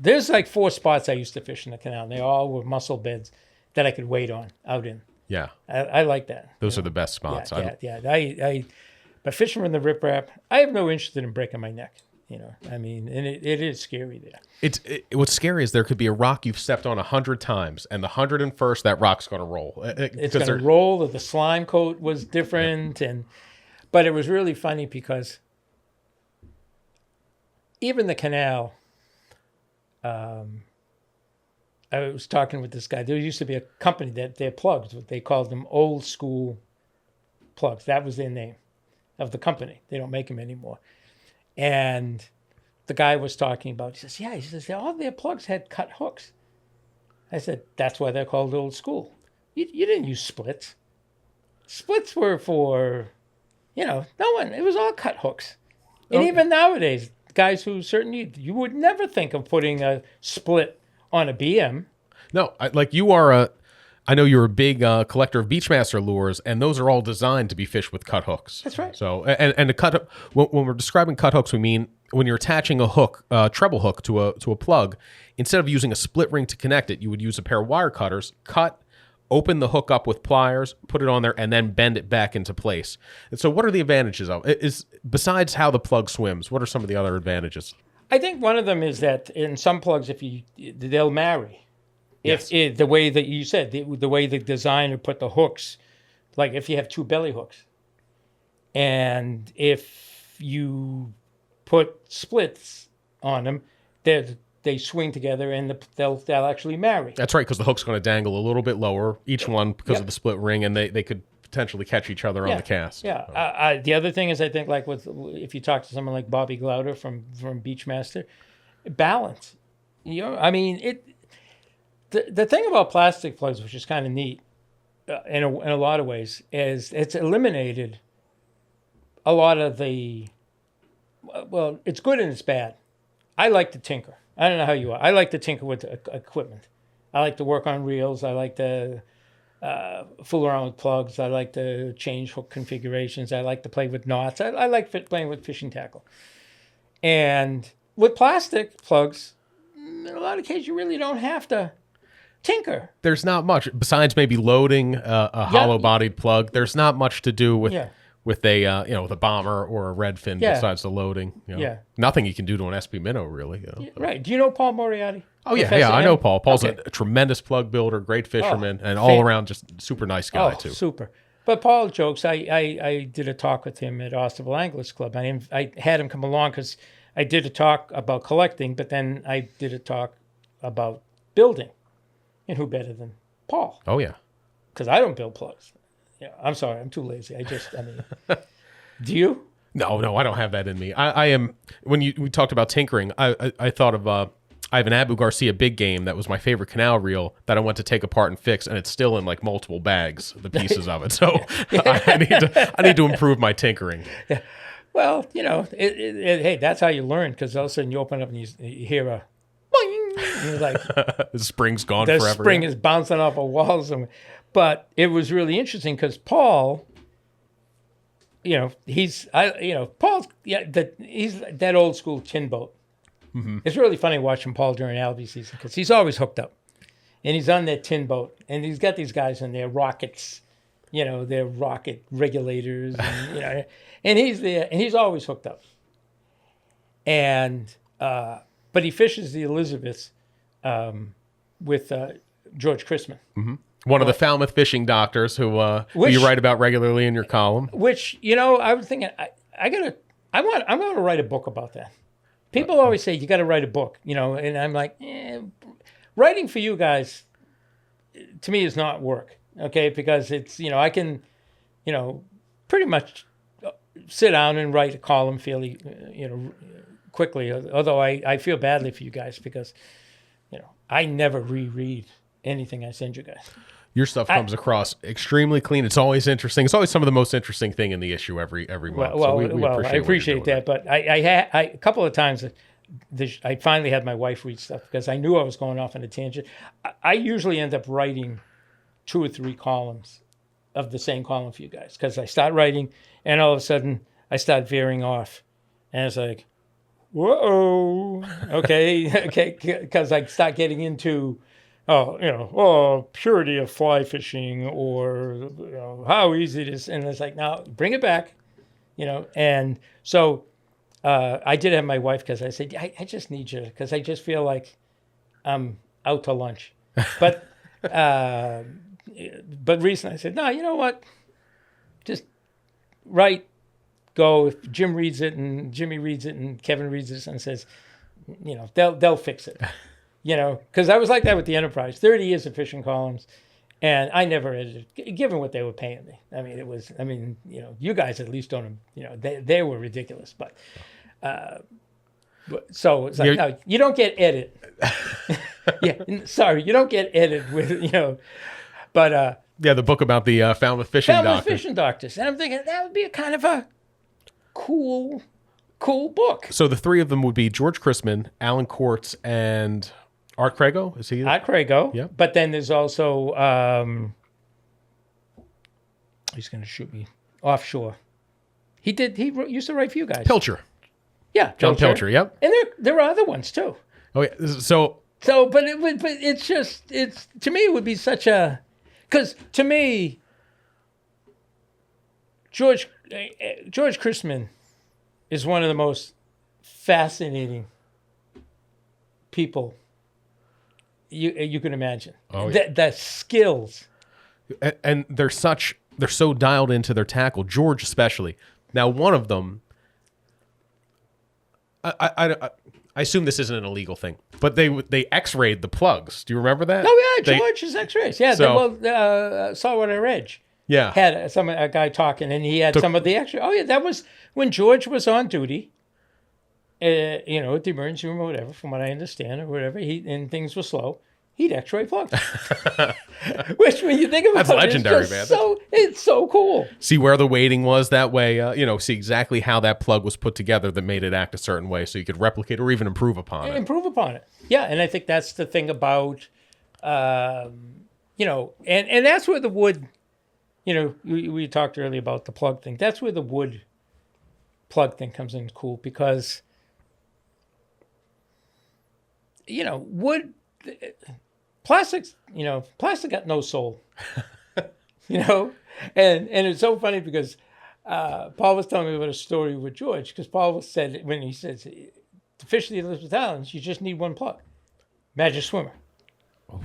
There's like 4 spots I used to fish in the canal. And they all were mussel beds that I could wade on out in. Yeah. I like that. Those are the best spots. Yeah. But fishing from the riprap, I have no interest in breaking my neck. I mean, and it is scary there. What's scary is there could be a rock you've stepped on 100 times, and the 101st, that rock's going to roll. It's going to roll. The slime coat was different, but it was really funny because even the canal. I was talking with this guy. There used to be a company that their plugs, they called them old school plugs. That was their name of the company. They don't make them anymore. And the guy was talking about, he says, all their plugs had cut hooks. I said, that's why they're called old school. You didn't use splits. Splits were for, no one, it was all cut hooks. And even nowadays, guys who certainly, you would never think of putting a split on a BM. No, I know you're a big collector of Beachmaster lures, and those are all designed to be fished with cut hooks. That's right. So, and the cut, when we're describing cut hooks, we mean when you're attaching a hook, treble hook to a plug, instead of using a split ring to connect it, you would use a pair of wire cutters, open the hook up with pliers, put it on there, and then bend it back into place. And so what are the advantages of it? Besides how the plug swims, what are some of the other advantages? I think one of them is that in some plugs, they'll marry. Yes. If the way that you said, the way the designer put the hooks, like if you have two belly hooks, and if you put splits on them, they swing together and they'll actually marry. That's right, because the hook's going to dangle a little bit lower, each one because of the split ring, and they could potentially catch each other on the cast. Yeah. The other thing is, I think, like if you talk to someone like Bobby Glauder from Beachmaster, balance. I mean, the thing about plastic plugs, which is kind of neat in a lot of ways, is it's eliminated a lot of the. Well, it's good and it's bad. I like to tinker. I don't know how you are. I like to tinker with equipment. I like to work on reels. I like to fool around with plugs. I like to change hook configurations. I like to play with knots. I like playing with fishing tackle. And with plastic plugs, in a lot of cases, you really don't have to tinker. There's not much besides maybe loading a hollow-bodied plug. There's not much to do with with a with a bomber or a redfin besides the loading. Nothing you can do to an SP Minnow really. Right. Do you know Paul Moriarty? Oh yeah, I know Paul. Paul's a tremendous plug builder, great fisherman, and all around just super nice guy too. Super. But Paul jokes. I did a talk with him at Austerville Anglers Club. I had him come along because I did a talk about collecting, but then I did a talk about building. And who better than Paul? Oh, yeah. Because I don't build plugs. Yeah, I'm sorry. I'm too lazy. Do you? No, I don't have that in me. I am, when we talked about tinkering, I thought of, I have an Abu Garcia big game that was my favorite canal reel that I went to take apart and fix, and it's still in like multiple bags, the pieces of it. So I need to improve my tinkering. Yeah. Well, hey, that's how you learn, because all of a sudden you open up and you hear a boing, and you're like, the spring's gone the forever. The spring is bouncing off a wall somewhere. But it was really interesting because Paul, Paul's he's that old school tin boat. Mm-hmm. It's really funny watching Paul during Albie season because he's always hooked up, and he's on that tin boat, and he's got these guys in their rockets, their rocket regulators, and, and he's there, and he's always hooked up. And but he fishes the Elizabeths with George Chrisman. Mm-hmm. One of the Falmouth fishing doctors who you write about regularly in your column. Which, I was thinking, I'm going to write a book about that. People always say, you got to write a book, and I'm like, writing for you guys, to me, is not work, okay? Because it's, I can, pretty much sit down and write a column fairly, quickly. Although I feel badly for you guys because, I never reread anything I send you guys. Your stuff comes across extremely clean. It's always interesting. It's always some of the most interesting thing in the issue every month. Well, I appreciate that. But I a couple of times I finally had my wife read stuff because I knew I was going off on a tangent. I usually end up writing 2 or 3 columns of the same column for you guys because I start writing and all of a sudden I start veering off, and it's like, whoa, okay, because I start getting into. Purity of fly fishing, or how easy it is, and it's like, now bring it back. And so I did have my wife because I said, I just need you because I just feel like I'm out to lunch. But recently I said, no, you know what? Just write, go. If Jim reads it and Jimmy reads it and Kevin reads it and says, they'll fix it. Because I was like that with the Enterprise, 30 years of fishing columns. And I never edited, given what they were paying me. I mean, you guys at least don't, they were ridiculous. But so it's like, no, you don't get edit. Sorry, you don't get edit with, But the book about the Falmouth fishing doctors. And I'm thinking that would be a kind of a cool book. So the three of them would be George Chrisman, Alan Quartz, and Art Crago. Is he? Art Crago. Yeah. But then there's also he's going to shoot me offshore. He used to write for you guys. Pilcher. Yeah, John Pilcher. Yep. And there are other ones too. Oh yeah. So but it's to me it would be such a, because to me George Chrisman is one of the most fascinating people you can imagine. Oh, yeah. The skills, and they're so dialed into their tackle. George especially. Now, one of them, I assume this isn't an illegal thing, but they X-rayed the plugs. Do you remember that? Oh yeah, George's X-rays. Yeah, Saltwater Edge. Yeah, had a guy talking, and he had some of the X-rays. Oh yeah, that was when George was on duty. At the emergency room or whatever, from what I understand or whatever, and things were slow, he'd X-ray plugs. Which, when you think about that's legendary, man. It's so cool. See where the weighting was that way. See exactly how that plug was put together that made it act a certain way, so you could replicate or even improve upon it. Yeah, and I think that's the thing about, and that's where the wood. We talked earlier about the plug thing. That's where the wood plug thing comes in cool because. Wood, plastic got no soul, and it's so funny because Paul was telling me about a story with George, because Paul said, when he says, to fish the Elizabeth Islands, you just need one plug, Magic Swimmer. Oh.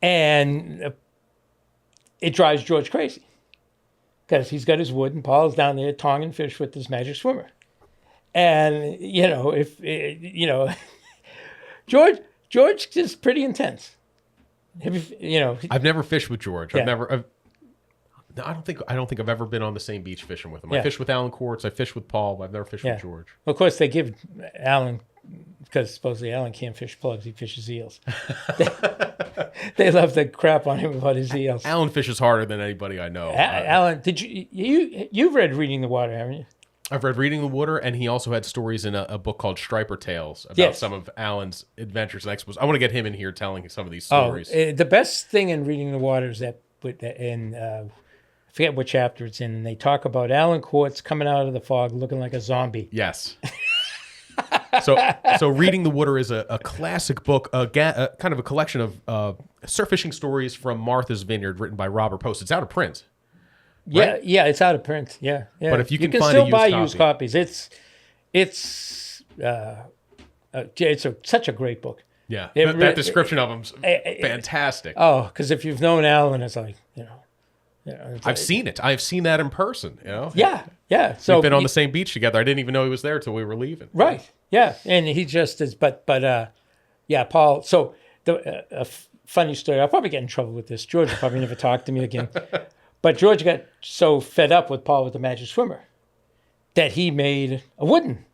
And it drives George crazy because he's got his wood and Paul's down there tonging fish with this Magic Swimmer. And, George is pretty intense. I've never fished with George. Yeah. I don't think I've ever been on the same beach fishing with him. Yeah. I fished with Alan Quartz. I fished with Paul. But I've never fished with George. Well, of course, they give Alan, because supposedly Alan can't fish plugs. He fishes eels. They love to crap on him about his eels. Alan fishes harder than anybody I know. Alan, did you've read Reading the Water, haven't you? I've read Reading the Water, and he also had stories in a book called Striper Tales about some of Alan's adventures and exploits. I want to get him in here telling some of these stories. The best thing in Reading the Water is that, I forget what chapter it's in, and they talk about Alan Quartz coming out of the fog looking like a zombie. Yes. So Reading the Water is a classic book, kind of a collection of surf fishing stories from Martha's Vineyard, written by Robert Post. It's out of print. Right? Yeah, it's out of print. Yeah. But if you can still buy used copies. It's such a great book. Yeah, that description of him's fantastic. Oh, because if you've known Alan, it's like I've seen it. I've seen that in person. Yeah. So we've been on the same beach together. I didn't even know he was there till we were leaving. Right. Yeah, and he just is. But Paul. So a funny story. I'll probably get in trouble with this. George will probably never talk to me again. But George got so fed up with Paul with the Magic Swimmer that he made a wooden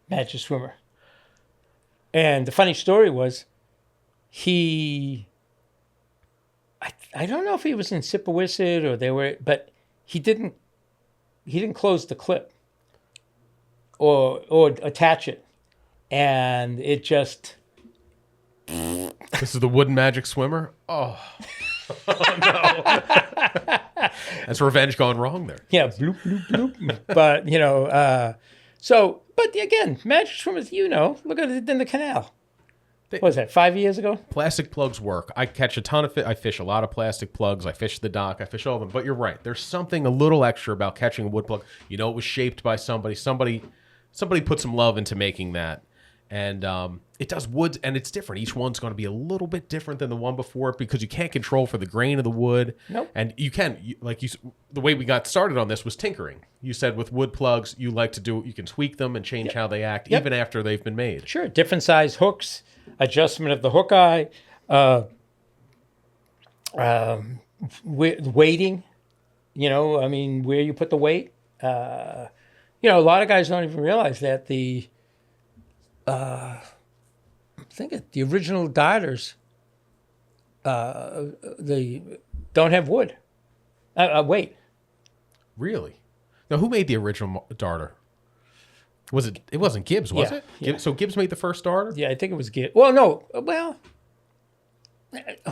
Magic Swimmer. And the funny story was, I don't know if he was in Sipawissat or they were, but he didn't close the clip or attach it, and it just. This is the wooden Magic Swimmer. Oh. Oh no. That's revenge gone wrong there. Yeah, bloop, bloop, bloop. But, but again, Magic Swimmers, look at it in the canal. what was that, 5 years ago? Plastic plugs work. I catch a ton of I fish a lot of plastic plugs. I fish the dock. I fish all of them. But you're right. There's something a little extra about catching a wood plug. You know, it was shaped by somebody. Somebody put some love into making that. And it does wood, and it's different. Each one's going to be a little bit different than the one before it because you can't control for the grain of the wood. Nope. And you can, the way we got started on this was tinkering. You said with wood plugs, you like to do, you can tweak them and change how they act even after they've been made. Sure. Different size hooks, adjustment of the hook eye, weighting, you know, I mean, where you put the weight. You know, a lot of guys don't even realize that I think the original darters, they don't have wood, weight. Really? Now, who made the original darter? It wasn't Gibbs, was it? Yeah. So Gibbs made the first darter? Yeah, I think it was Gibbs. Well, no. Well,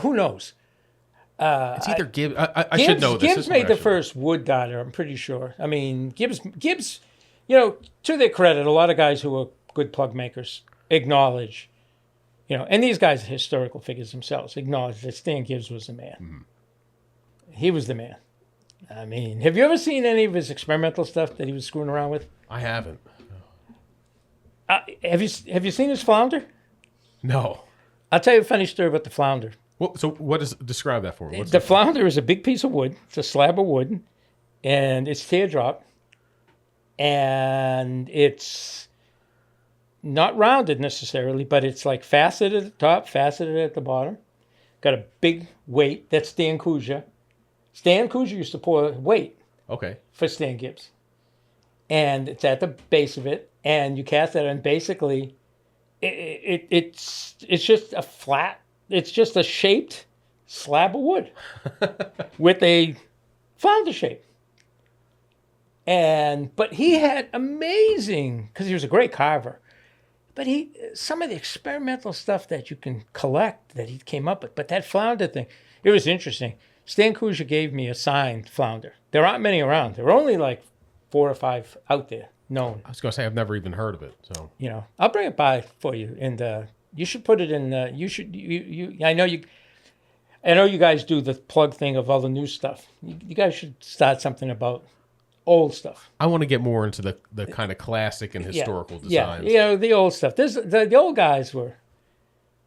who knows? It's either Gibbs. I should know this. Gibbs made the first wood darter, I'm pretty sure. I mean, Gibbs, you know, to their credit, a lot of guys who are good plug makers acknowledge, you know, and these guys are historical figures themselves, acknowledge that Stan Gibbs was the man. Mm-hmm. He was the man. I mean, have you ever seen any of his experimental stuff that he was screwing around with? I haven't. Have you seen his flounder? No. I'll tell you a funny story about the flounder. Well, so describe that for me? The flounder is a big piece of wood. It's a slab of wood, and it's teardrop, and it's not rounded necessarily, but it's like faceted at the top, faceted at the bottom. Got a big weight. That's Stan Kuja. Stan Kuja used to pour weight for Stan Gibbs. And it's at the base of it, and you cast that, and basically it's just a flat, it's just a shaped slab of wood with a flounder shape. But he had amazing, because he was a great carver, but some of the experimental stuff that you can collect that he came up with, but that flounder thing, it was interesting. Stan Kuja gave me a signed flounder. There aren't many around. There are only like 4 or 5 out there known. I was going to say, I've never even heard of it. So, you know, I'll bring it by for you, and you should put it in. I know you guys do the plug thing of all the new stuff. You guys should start something about old stuff. I want to get more into the kind of classic and historical designs. Yeah, you know, the old stuff. The old guys were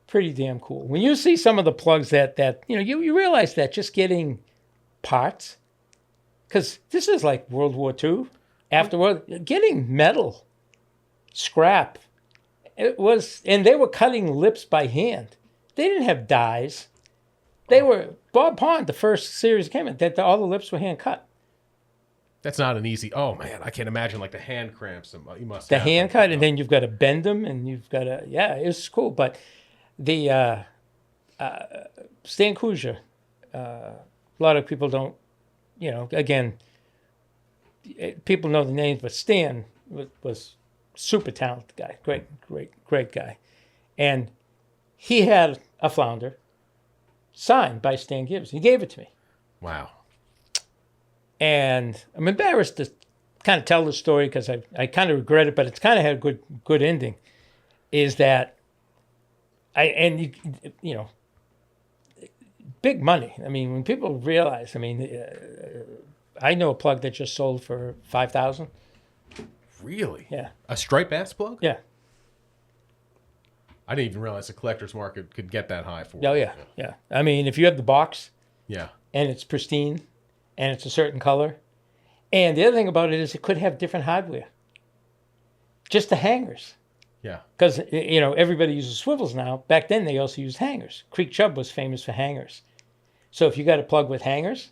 pretty damn cool. When you see some of the plugs that you know, you realize that just getting parts, because this is like World War II. Afterward, getting metal, scrap, it was, and they were cutting lips by hand. They didn't have dies. They were, Bob Pond, the first series came in, that all the lips were hand cut. That's not an easy, oh man, I can't imagine like the hand cramps you must have. The hand cut, and then you've got to bend them, and you've got to, yeah, it was cool. But the Stan Kuja, a lot of people don't, you know, again, people know the names, but Stan was super talented guy, great guy. And he had a flounder signed by Stan Gibbs. He gave it to me. Wow. And I'm embarrassed to kind of tell the story because I kind of regret it, but it's kind of had a good ending, is that you know, big money. I mean, when people realize, I mean, I know a plug that just sold for $5,000. Really? Yeah. A striped bass plug? Yeah. I didn't even realize the collector's market could get that high for it. Oh, yeah. I mean, if you have the box, yeah, and it's pristine, and it's a certain color, and the other thing about it is it could have different hardware. Just the hangers. Yeah. Because, you know, everybody uses swivels now. Back then, they also used hangers. Creek Chubb was famous for hangers. So if you got a plug with hangers,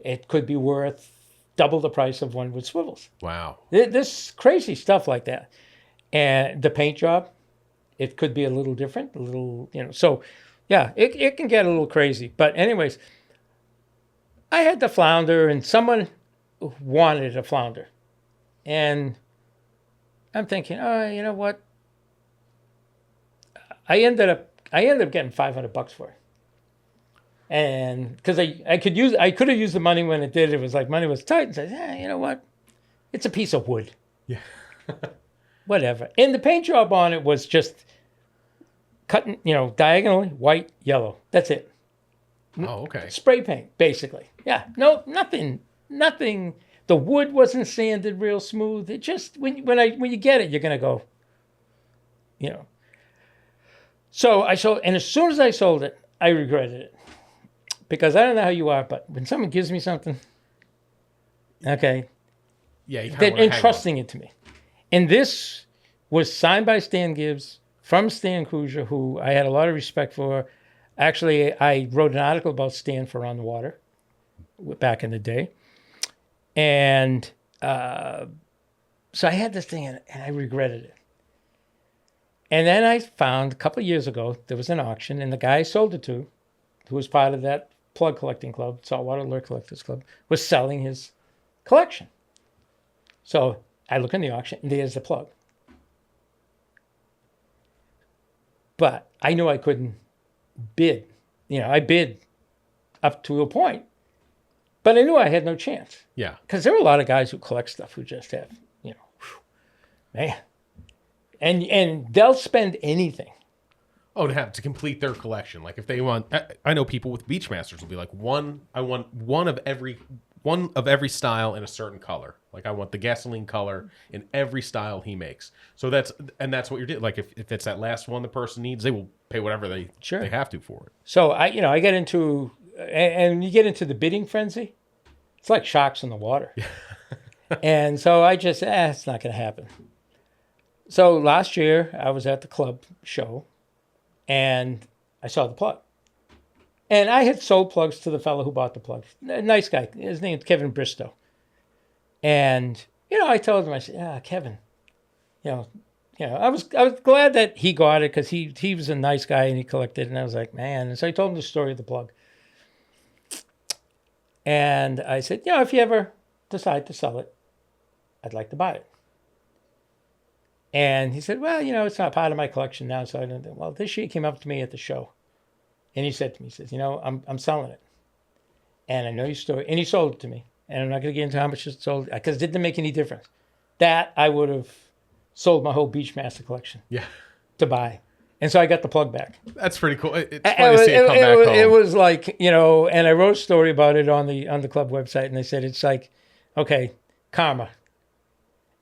it could be worth double the price of one with swivels. Wow. This crazy stuff like that. And the paint job, it could be a little different, a little, you know. So, yeah, it can get a little crazy. But anyways, I had the flounder, and someone wanted a flounder. And I'm thinking, oh, you know what? I ended up getting $500 for it. And because I could have used the money when it did. It was like money was tight, and said, you know what? It's a piece of wood. Yeah. Whatever. And the paint job on it was just cutting, diagonally, white, yellow. That's it. Oh, okay. Spray paint, basically. Yeah, no, nothing. The wood wasn't sanded real smooth. It just when you get it, you're gonna go, So I sold, and as soon as I sold it, I regretted it because I don't know how you are, but when someone gives me something, okay, Yeah, you they're entrusting it to me, and this was signed by Stan Gibbs from Stan Kruger, who I had a lot of respect for. Actually, I wrote an article about Stan for On the Water back in the day. And so I had this thing, and I regretted it. And then I found a couple of years ago, there was an auction, and the guy I sold it to, who was part of that plug collecting club, Saltwater Lure Collectors Club, was selling his collection. So I look in the auction, and there's the plug. But I knew I couldn't bid. I bid up to a point, but I knew I had no chance. Yeah. Because there are a lot of guys who collect stuff who just have, man. And they'll spend anything. Oh, to complete their collection. Like if they want, I know people with Beachmasters will be like, I want one of every style in a certain color. Like I want the gasoline color in every style he makes. So that's what you're doing. Like if it's that last one the person needs, they will pay whatever they have to for it. So I get into, and you get into the bidding frenzy. It's like sharks in the water. And so I just, it's not going to happen. So last year I was at the club show and I saw the plug. And I had sold plugs to the fellow who bought the plug. Nice guy. His name's Kevin Bristow. And, I told him, I said, Kevin, I was glad that he got it because he was a nice guy and he collected. And I was like, man. And so I told him the story of the plug. And I said, if you ever decide to sell it, I'd like to buy it. And he said, well, it's not part of my collection now. So I don't think, well, this year he came up to me at the show. And he said to me, he says, I'm selling it. And I know your story. And he sold it to me. And I'm not going to get into how much it sold because it didn't make any difference. That I would have sold my whole Beachmaster collection to buy. And so I got the plug back. That's pretty cool. It's fun to see it come back home. It was like, and I wrote a story about it on the club website. And they said, it's like, okay, karma.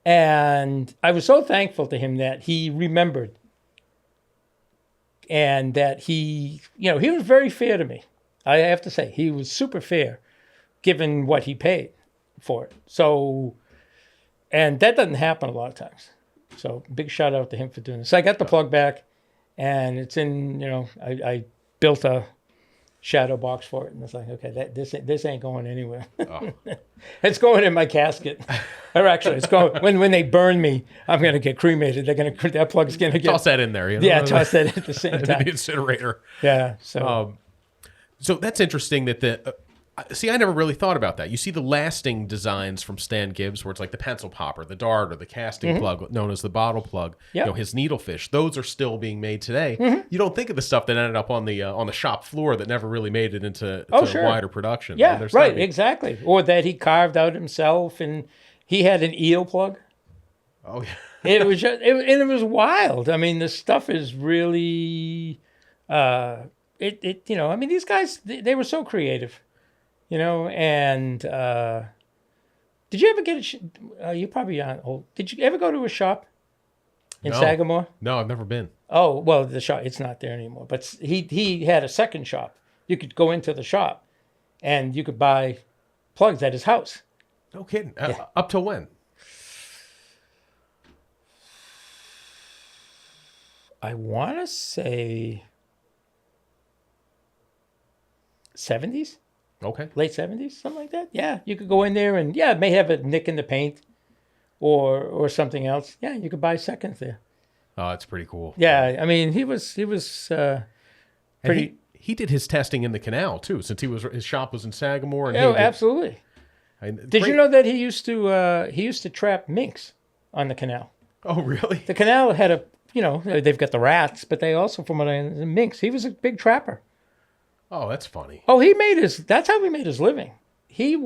And I was so thankful to him that he remembered. And that he was very fair to me. I have to say, he was super fair, given what he paid for it. So, and that doesn't happen a lot of times. So, big shout out to him for doing this. So I got the plug back, and it's in. I built a shadow box for it, and it's like, okay, this ain't going anywhere. Oh. It's going in my casket, or actually, it's going when they burn me. I'm gonna get cremated. That plug's gonna get toss that in there. Yeah, toss that at the same time. The incinerator. Yeah. So, so that's interesting. That I never really thought about that. You see the lasting designs from Stan Gibbs, where it's like the pencil popper, the dart, or the casting plug, known as the bottle plug. Yep. His needlefish. Those are still being made today. You don't think of the stuff that ended up on the shop floor that never really made it into wider production. Yeah, right, exactly. Or that he carved out himself, and he had an eel plug. Oh yeah. It was just, it was wild. I mean, the stuff is really, these guys, they were so creative. And did you ever get you probably aren't old. Did you ever go to a shop in Sagamore? No, I've never been. Oh, well, the shop, it's not there anymore. But he had a second shop. You could go into the shop and you could buy plugs at his house. No kidding. Up till when? I want to say 70s. Okay. Late 70s, something like that. Yeah, you could go in there and, it may have a nick in the paint or something else. Yeah, you could buy seconds there. Oh, that's pretty cool. Yeah, I mean, he was pretty... He did his testing in the canal, too, since his shop was in Sagamore. And absolutely. Did you know that he used to trap minks on the canal? Oh, really? The canal had they've got the rats, but they also, from what I know, the minks. He was a big trapper. Oh, that's funny. Oh, that's how he made his living. He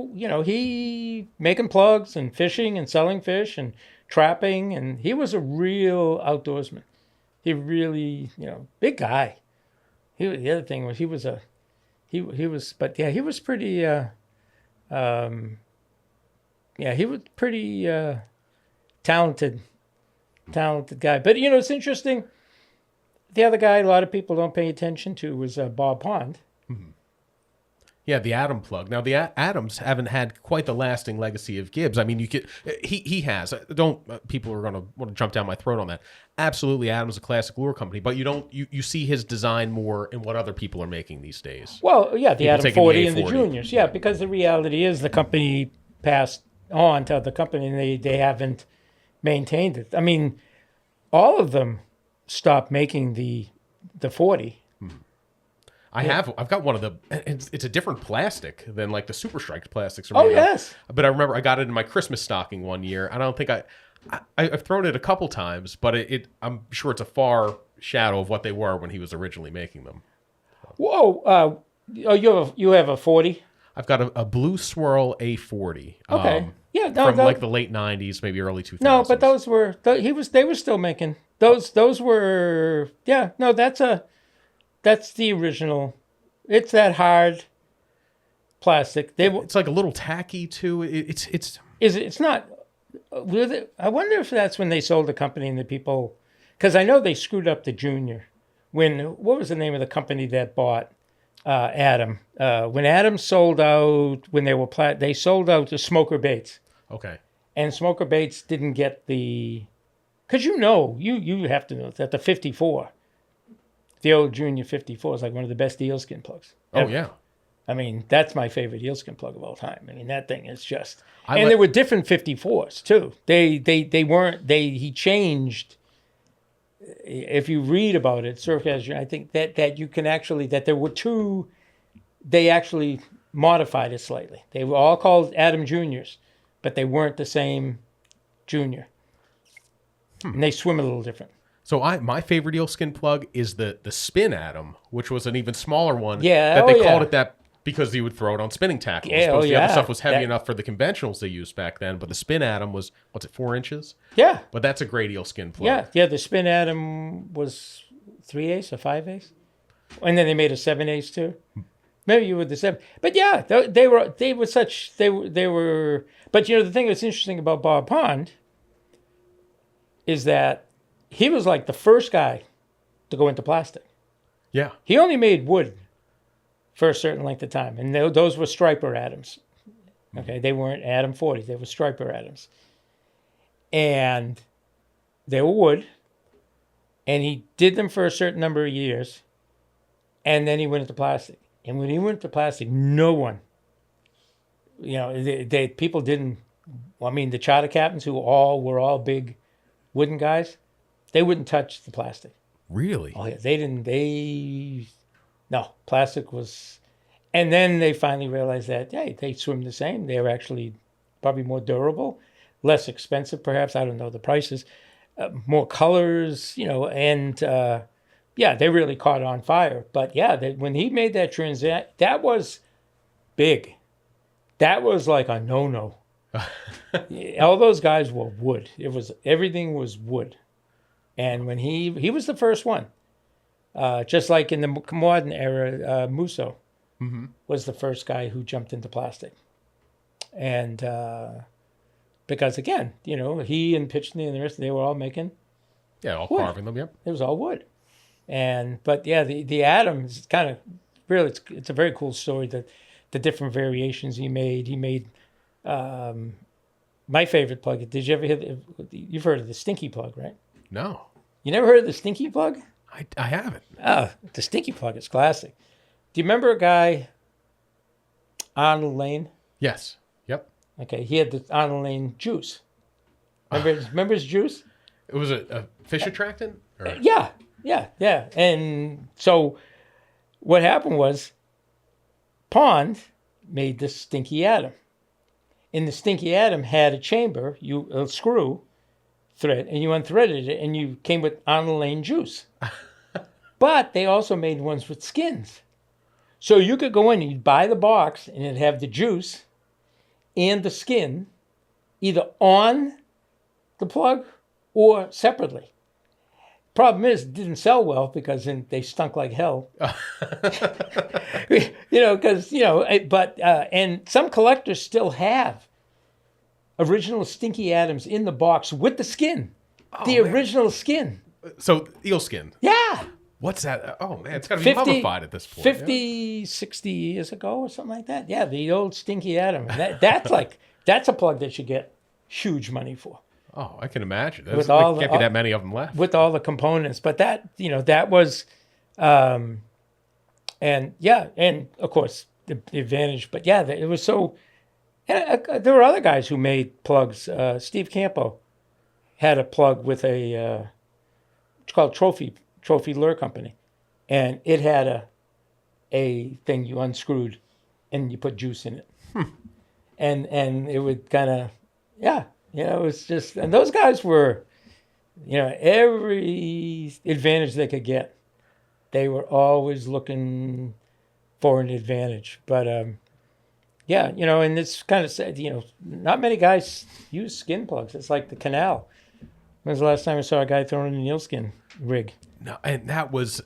making plugs and fishing and selling fish and trapping, and he was a real outdoorsman. He really, big guy. The other thing was he was but yeah, he was pretty, he was pretty talented guy. But it's interesting. The other guy a lot of people don't pay attention to was Bob Pond. Yeah, the Atom plug. Now the Atoms haven't had quite the lasting legacy of Gibbs. I mean, you could he has. Don't people are going to want to jump down my throat on that. Absolutely, Atom's a classic lure company, but you see his design more in what other people are making these days. Well, yeah, the People Atom taking 40 the and the A40. juniors. Yeah, because the reality is the company passed on to the company and they haven't maintained it. I mean, all of them stopped making the 40. I've got one of the. It's a different plastic than like the Super Strike plastics. Are Oh, made of. yes. But I remember I got it in my Christmas stocking one year. I don't think I've thrown it a couple times, but I'm sure it's a far shadow of what they were when he was originally making them. Whoa! You have a 40? I've got a blue swirl A40. Okay. Yeah, no, from like the late '90s, maybe early 2000s. No, but those were they were still making those. Those were no. That's the original. It's that hard plastic. It's like a little tacky too. It's not. I wonder if that's when they sold the company and the people, because I know they screwed up the junior. What was the name of the company that bought Atom? When Atom sold out, when they sold out to Smoker Baits. Okay. And Smoker Baits didn't get because you have to know that the 54, the old Junior 54 is like one of the best eelskin plugs ever. Oh yeah. I mean, that's my favorite eelskin plug of all time. I mean, that thing is just. There were different 54s too. He changed. If you read about it, Surfcast, I think that you can actually, that there were two, they actually modified it slightly. They were all called Atom Juniors, but they weren't the same junior. And they swim a little different. So my favorite eelskin plug is the Spin Atom, which was an even smaller one. Yeah, that they called it that because you would throw it on spinning tackles. Yeah, The other stuff was heavy enough for the conventionals they used back then, but the Spin Atom was 4 inches? Yeah. But that's a great eelskin plug. Yeah. The Spin Atom was 3/8 or 5/8, and then they made a 7/8 too. Maybe you were the 7, but yeah, they were. But the thing that's interesting about Bob Pond is that he was like the first guy to go into plastic. Yeah. He only made wood for a certain length of time, and those were striper atoms. Okay, they weren't Atom 40s; they were striper atoms, and they were wood. And he did them for a certain number of years, and then he went into plastic. And when he went into plastic, no one, people didn't. I mean, the charter captains who were all big wooden guys, they wouldn't touch the plastic. Really? Oh yeah, they didn't. No, plastic was, and then they finally realized that they swim the same. They're actually probably more durable, less expensive, perhaps. I don't know the prices, more colors, and they really caught on fire. But when he made that transition, that was big. That was like a no. All those guys were wood. Everything was wood. And when he was the first one, just like in the modern era, Musso was the first guy who jumped into plastic. And because again, he and Pitchney and the rest, they were all making all wood. Carving them. Yep. It was all wood. But the Atom is kind of really, it's a very cool story, that the different variations he made. He made my favorite plug. Did you ever hear? You've heard of the Stinky plug, right? No. You never heard of the Stinky plug? I haven't. The Stinky plug is classic. Do you remember a guy, Arnold Lane? Yes. Yep. Okay, he had the Arnold Lane juice. Remember his juice? It was a fish attractant? Or? Yeah. And so what happened was Pond made the Stinky Atom. And the Stinky Atom had a chamber, a screw thread, and you unthreaded it, and you came with Arnold Lane juice. But they also made ones with skins. So you could go in and you'd buy the box, and it'd have the juice and the skin either on the plug or separately. Problem is, it didn't sell well because then they stunk like hell. Because and some collectors still have original Stinky Adams in the box with the skin, the man. original skin. So eel skin. Yeah. What's that? Oh man, it's got to be mummified at this point. 50, 60 years ago or something like that. Yeah, the old Stinky Adam. That's a plug that you get huge money for. Oh, I can imagine. With There all can't the- be that many of them left. With all the components. But that was, and of course the advantage. But yeah, it was so. And there were other guys who made plugs. Steve Campo had a plug with a it's called Trophy Lure Company, and it had a thing you unscrewed, and you put juice in it, and it would kind of it was just, and those guys were, every advantage they could get, they were always looking for an advantage. But and it's kind of sad, not many guys use skin plugs. It's like the canal. When was the last time I saw a guy throwing an eelskin rig? No, and that was,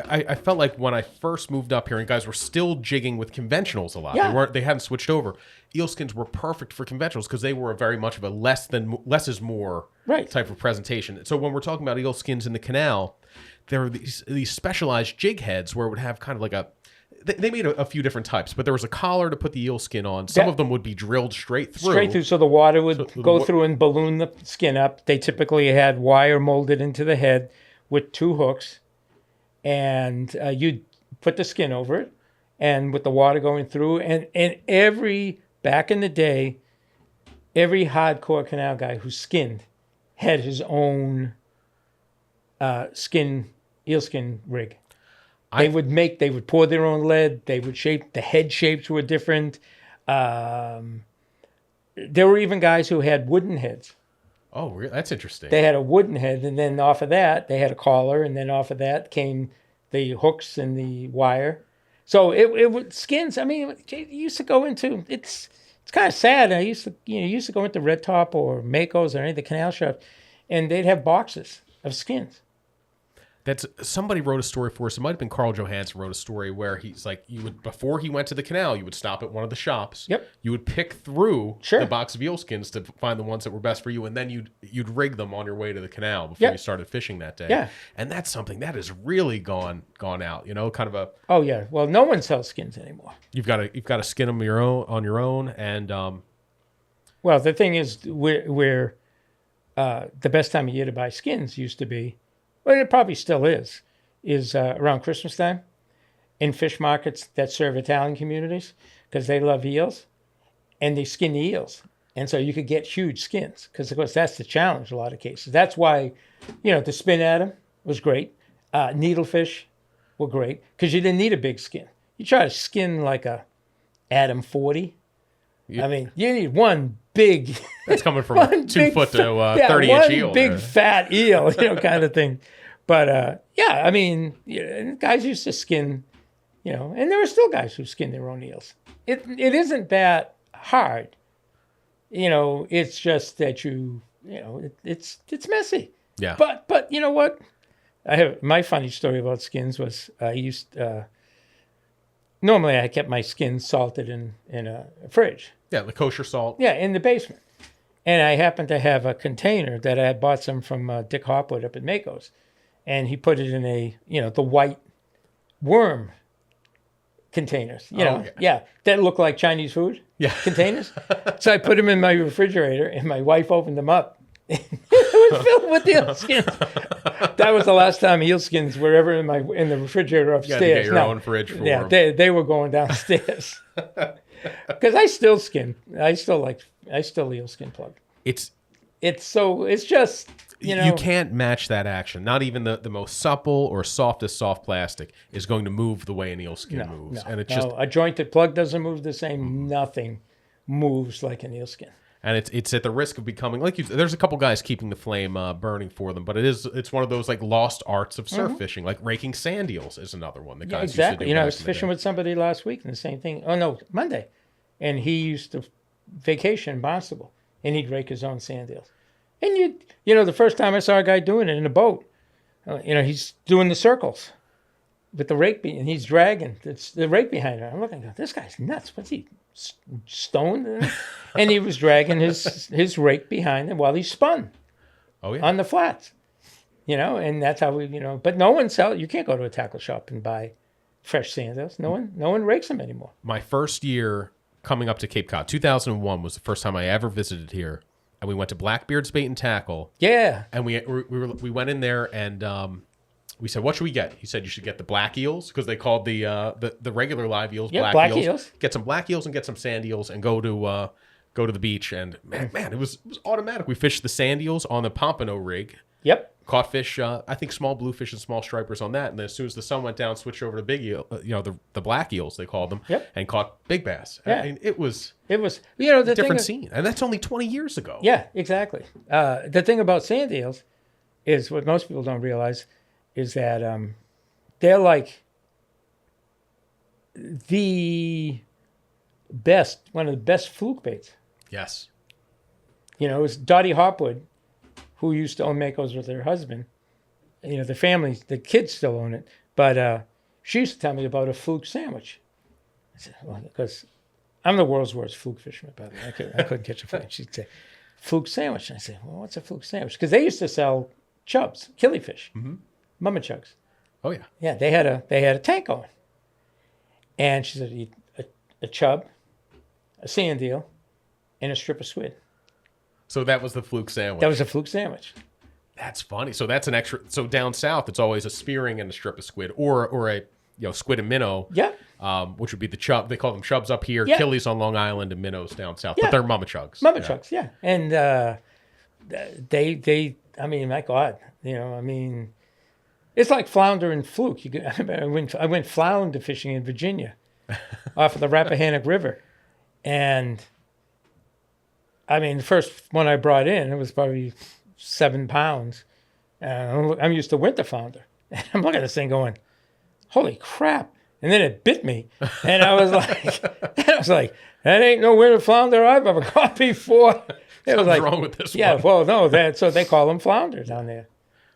I felt like when I first moved up here, and guys were still jigging with conventionals a lot. Yeah. They hadn't switched over. Eelskins were perfect for conventionals because they were very much of a less is more Right. type of presentation. So when we're talking about eelskins in the canal, there were these specialized jig heads where it would have kind of like they made a few different types, but there was a collar to put the eelskin on. Some of them would be drilled straight through. So the water would go through and balloon the skin up. They typically had wire molded into the head with 2 hooks, and you'd put the skin over it, and with the water going through, and back in the day, every hardcore canal guy who skinned had his own eelskin rig. They would pour their own lead. They would shape, the head shapes were different. There were even guys who had wooden heads. Oh, really? That's interesting. They had a wooden head, and then off of that, they had a collar, and then off of that came the hooks and the wire. So it would skins. I mean, it used to go into, it's kind of sad. I used to go into Red Top or Mako's or any of the canal shops, and they'd have boxes of skins. Somebody wrote a story for us. It might have been Carl Johansson wrote a story where he's like, before he went to the canal, you would stop at one of the shops. Yep. You would pick through Sure. the box of eelskins to find the ones that were best for you, and then you'd rig them on your way to the canal before you started fishing that day. Yeah. And that's something that has really gone out. Kind of a. Oh yeah. Well, no one sells skins anymore. You've got to skin them on your own, and Well, the thing is, where the best time of year to buy skins used to be, well, it probably still is around Christmas time in fish markets that serve Italian communities because they love eels, and they skin the eels. And so you could get huge skins because, of course, that's the challenge in a lot of cases. That's why, the spin atom was great. Needlefish were great because you didn't need a big skin. You try to skin like a Atom 40. Yeah. I mean, you need one big... That's coming from a 2 foot to 30-inch eel. One big fat eel, kind of thing. But, I mean, guys used to skin, and there are still guys who skin their own eels. It isn't that hard. It's just that it's messy. Yeah. But you know what? I have my funny story about skins was normally I kept my skins salted in a fridge. Yeah, the kosher salt. Yeah, in the basement. And I happened to have a container that I had bought some from Dick Hopwood up at Mako's. And he put it in the white worm containers, that look like Chinese food containers. So I put them in my refrigerator, and my wife opened them up. It was filled with eelskins. That was the last time eelskins were ever in the refrigerator upstairs. You had to get your own fridge for them. Yeah, they were going downstairs. Because I still skin. I still eelskin plug. It's just you can't match that action. Not even the most supple or softest soft plastic is going to move the way an eelskin moves. And it's just a jointed plug doesn't move the same. Nothing moves like an eelskin. And it's at the risk of becoming there's a couple guys keeping the flame burning for them, but it's one of those like lost arts of surf fishing. Like raking sand eels is another one that guys exactly. used to do. I was fishing with somebody last week and the same thing. Oh no, Monday, and he used to vacation in Barnstable, and he'd rake his own sand eels. And the first time I saw a guy doing it in a boat, he's doing the circles with the rake, and he's dragging the rake behind him. I'm looking, going, this guy's nuts. What's he, stoned? And he was dragging his rake behind him while he spun on the flats. And that's how we, but no one sells. You can't go to a tackle shop and buy fresh sand hills. No one rakes them anymore. My first year coming up to Cape Cod, 2001 was the first time I ever visited here, and we went to Blackbeard's Bait and Tackle. Yeah. And we went in there, and we said, "What should we get?" He said, "You should get the black eels because they called the regular live eels black eels. Get some black eels and get some sand eels, and go to the beach." And man, it was automatic. We fished the sand eels on the pompano rig. Yep. Caught fish, I think small bluefish and small stripers on that. And then as soon as the sun went down, switched over to big eel, the black eels, they called them, and caught big bass. Yeah. I mean, it was the different scene. And that's only 20 years ago. Yeah, exactly. The thing about sand eels is what most people don't realize is that they're like one of the best fluke baits. Yes. It was Dottie Hopwood, who used to own Mako's with her husband. The family, the kids still own it. But she used to tell me about a fluke sandwich. I said, well, because I'm the world's worst fluke fisherman, by the way. I couldn't catch a fluke. She'd say, fluke sandwich. And I said, well, what's a fluke sandwich? Because they used to sell chubs, killifish, mama chugs. Oh, yeah. Yeah, they had a tank going. And she said, eat a chub, a sand eel, and a strip of squid. So that was the fluke sandwich. That was a fluke sandwich. That's funny. So that's an extra. So down south, it's always a spearing and a strip of squid, or a squid and minnow. Yeah. Which would be the chub. They call them chubs up here. Yeah. Killies on Long Island and minnows down south. Yeah. But they're mama chugs. Mama chugs, yeah. And they. I mean, my God. It's like flounder and fluke. I went flounder fishing in Virginia, off of the Rappahannock River, and. The first one I brought in, it was probably 7 pounds. I'm used to winter flounder. I'm looking at this thing going, holy crap. And then it bit me. And I was like, that ain't no winter flounder I've ever caught before. Something's wrong with this one. Yeah, well, no, so they call them flounder down there.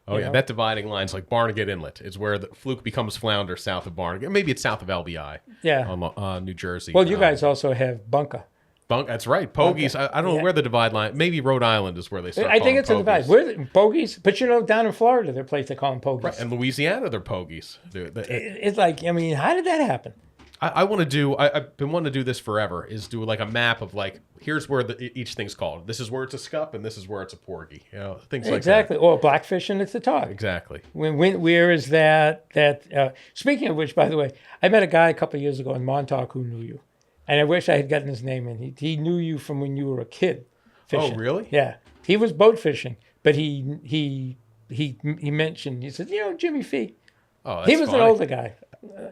Oh, yeah, that dividing line's like Barnegat Inlet. Is where the fluke becomes flounder south of Barnegat. Maybe it's south of LBI. Yeah. On New Jersey. Well, you guys also have bunker. That's right. Pogies. I don't know where the divide line. Maybe Rhode Island is where they start. I think it's pogies. a divide. Where pogies? But down in Florida, there are places they call them pogies. Right. And Louisiana, they're pogies. It's like, how did that happen? I want to do. I've been wanting to do this forever. Is do like a map of like here's where each thing's called. This is where it's a scup, and this is where it's a porgy. Things like that. Exactly. Or blackfish, and it's a tog. Exactly. Where is that? Speaking of which, by the way, I met a guy a couple of years ago in Montauk who knew you. And I wish I had gotten his name in. He knew you from when you were a kid fishing. Oh, really? Yeah. He was boat fishing, but he mentioned, he said, Jimmy Fee. Oh, that's He was funny. an older guy,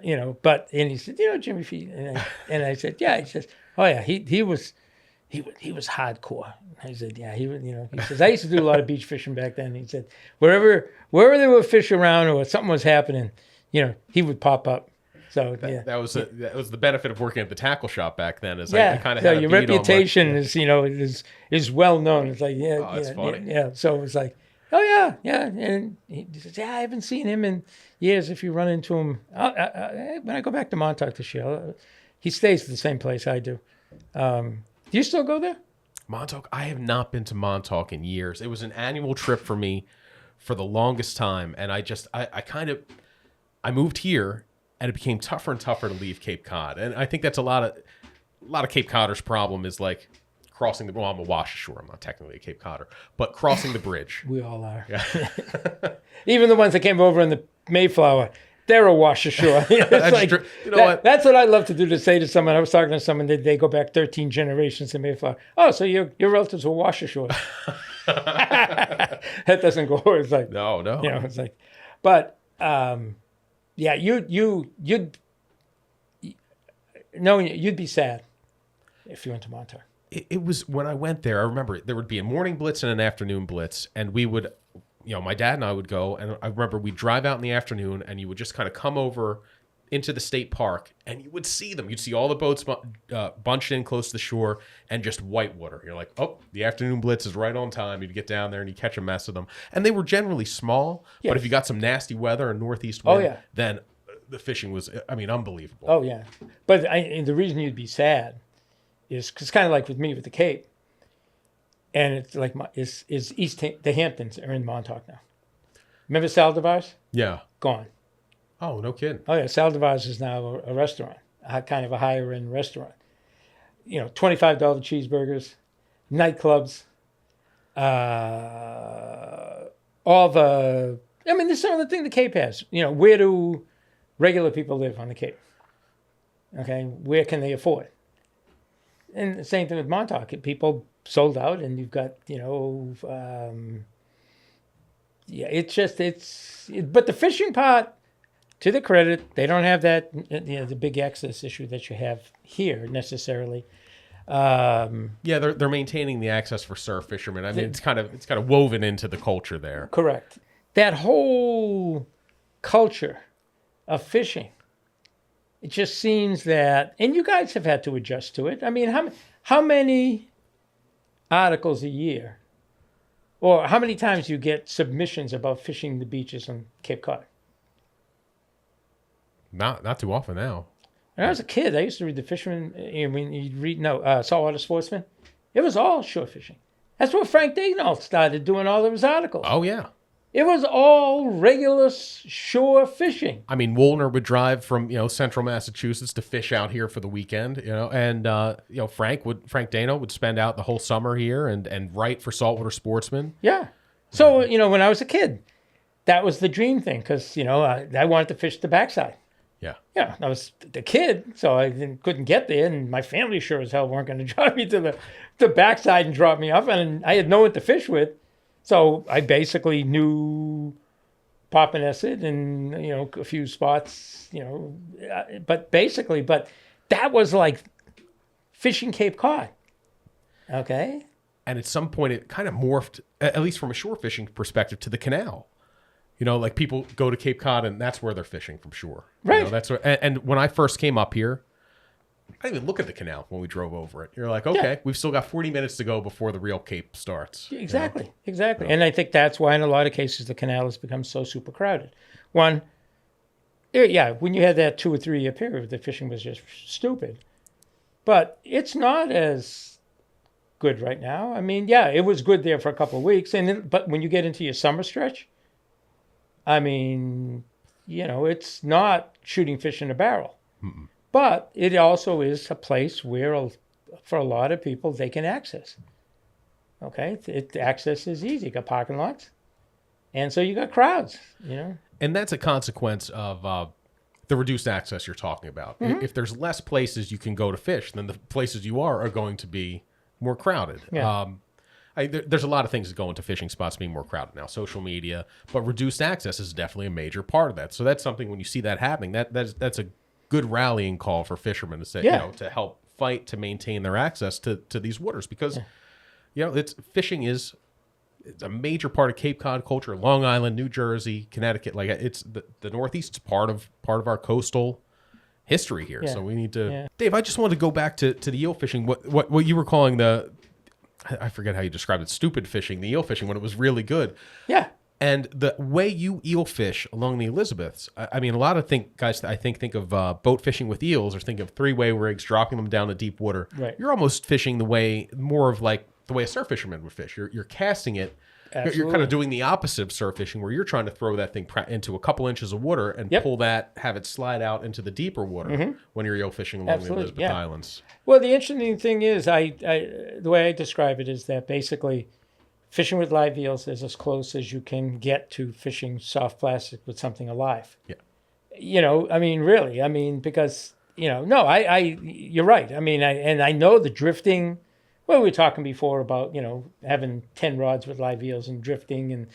and he said, Jimmy Fee. And I said, yeah. He says, oh, yeah, he was hardcore. I said, yeah, he says, I used to do a lot of beach fishing back then. He said, wherever there were fish around or something was happening, he would pop up. So that was the benefit of working at the tackle shop back then. I kind of so had your reputation is well known. It's like that's funny. Yeah. So it was like, oh yeah, and he says, yeah, I haven't seen him in years. If you run into him, when I go back to Montauk this year, he stays at the same place I do. Do you still go there? Montauk. I have not been to Montauk in years. It was an annual trip for me for the longest time, and I moved here. And it became tougher and tougher to leave Cape Cod. And I think that's a lot of Cape Codders' problem is like crossing the, I'm a wash ashore. I'm not technically a Cape Codder, but crossing the bridge. We all are. Yeah. Even the ones that came over in the Mayflower, they're a wash ashore. That's like, true. You know what? That's what I love to say to someone. I was talking to someone that they go back 13 generations in Mayflower. Oh, so your relatives were wash ashore. That doesn't go. It's like no. It's like, but yeah, you'd be sad if you went to Montauk. It was when I went there. I remember there would be a morning blitz and an afternoon blitz, and we would, my dad and I would go, and I remember we'd drive out in the afternoon, and you would just kind of come over into the state park, and you would see them. You'd see all the boats bunched in close to the shore and just whitewater. You're like, oh, the afternoon blitz is right on time. You'd get down there and you catch a mess of them. And they were generally small, but if you got some nasty weather and northeast wind, then the fishing was, I mean, unbelievable. Oh, yeah. But and the reason you'd be sad is because kind of like with me with the Cape, and it's like the Hamptons are in Montauk now. Remember Saldivar's? Yeah. Gone. Oh, no kidding. Oh, yeah. Saldivar's is now a restaurant, kind of a higher end restaurant. You know, $25 cheeseburgers, nightclubs, there's some of the thing the Cape has. You know, where do regular people live on the Cape? Okay, where can they afford? And the same thing with Montauk. People sold out, and you've got, but the fishing part, to the credit, they don't have that, the big access issue that you have here necessarily. They're maintaining the access for surf fishermen. I mean, it's kind of woven into the culture there. Correct. That whole culture of fishing, it just seems that, and you guys have had to adjust to it. I mean, how many articles a year, or how many times do you get submissions about fishing the beaches on Cape Cod? Not too often now. When I was a kid, I used to read the Fisherman. You'd read Saltwater Sportsman. It was all shore fishing. That's where Frank Dagnall started doing all of his articles. Oh yeah, it was all regular shore fishing. I mean, Woolner would drive from central Massachusetts to fish out here for the weekend. And Frank Dagnall would spend out the whole summer here and write for Saltwater Sportsman. Yeah. So when I was a kid, that was the dream thing because I wanted to fish the backside. Yeah. Yeah, I was the kid, so I couldn't get there, and my family sure as hell weren't going to drive me to the backside and drop me off, and I had no one to fish with, so I basically knew Popponesset and a few spots, but that was like fishing Cape Cod. Okay. And at some point, it kind of morphed, at least from a shore fishing perspective, to the canal. Like people go to Cape Cod and that's where they're fishing from shore. Right. That's where, and when I first came up here, I didn't even look at the canal when we drove over it. You're like, okay, we've still got 40 minutes to go before the real Cape starts. Exactly. And I think that's why in a lot of cases the canal has become so super crowded. One, when you had that 2 or 3 year period, the fishing was just stupid. But it's not as good right now. I mean, it was good there for a couple of weeks. But when you get into your summer stretch, I mean, it's not shooting fish in a barrel. Mm-mm. But it also is a place where, for a lot of people, they can access. Okay? Access is easy. You got parking lots. And so you got crowds, And that's a consequence of the reduced access you're talking about. Mm-hmm. If there's less places you can go to fish, then the places you are going to be more crowded. Yeah. There's a lot of things that go into fishing spots being more crowded now, social media, but reduced access is definitely a major part of that. So that's something when you see that happening, that's a good rallying call for fishermen to say, to help fight to maintain their access to these waters because, it's a major part of Cape Cod culture, Long Island, New Jersey, Connecticut. Like it's the Northeast is part of our coastal history here. Yeah. So we need to, Dave, I just wanted to go back to the eel fishing, what you were calling I forget how you described it, stupid fishing, the eel fishing, when it was really good. Yeah. And the way you eel fish along the Elizabeths, I mean, a lot of guys I think of boat fishing with eels or think of 3-way rigs, dropping them down to deep water. Right. You're almost fishing more of like the way a surf fisherman would fish. You're casting it. Absolutely. You're kind of doing the opposite of surf fishing where you're trying to throw that thing into a couple inches of water and have it slide out into the deeper water when you're eel fishing along the Elizabeth Islands. Well, the interesting thing is, the way I describe it is that basically fishing with live eels is as close as you can get to fishing soft plastic with something alive. Yeah. I mean, really, because, you're right. I mean, I know the drifting. Well, we were talking before about, having 10 rods with live eels and drifting.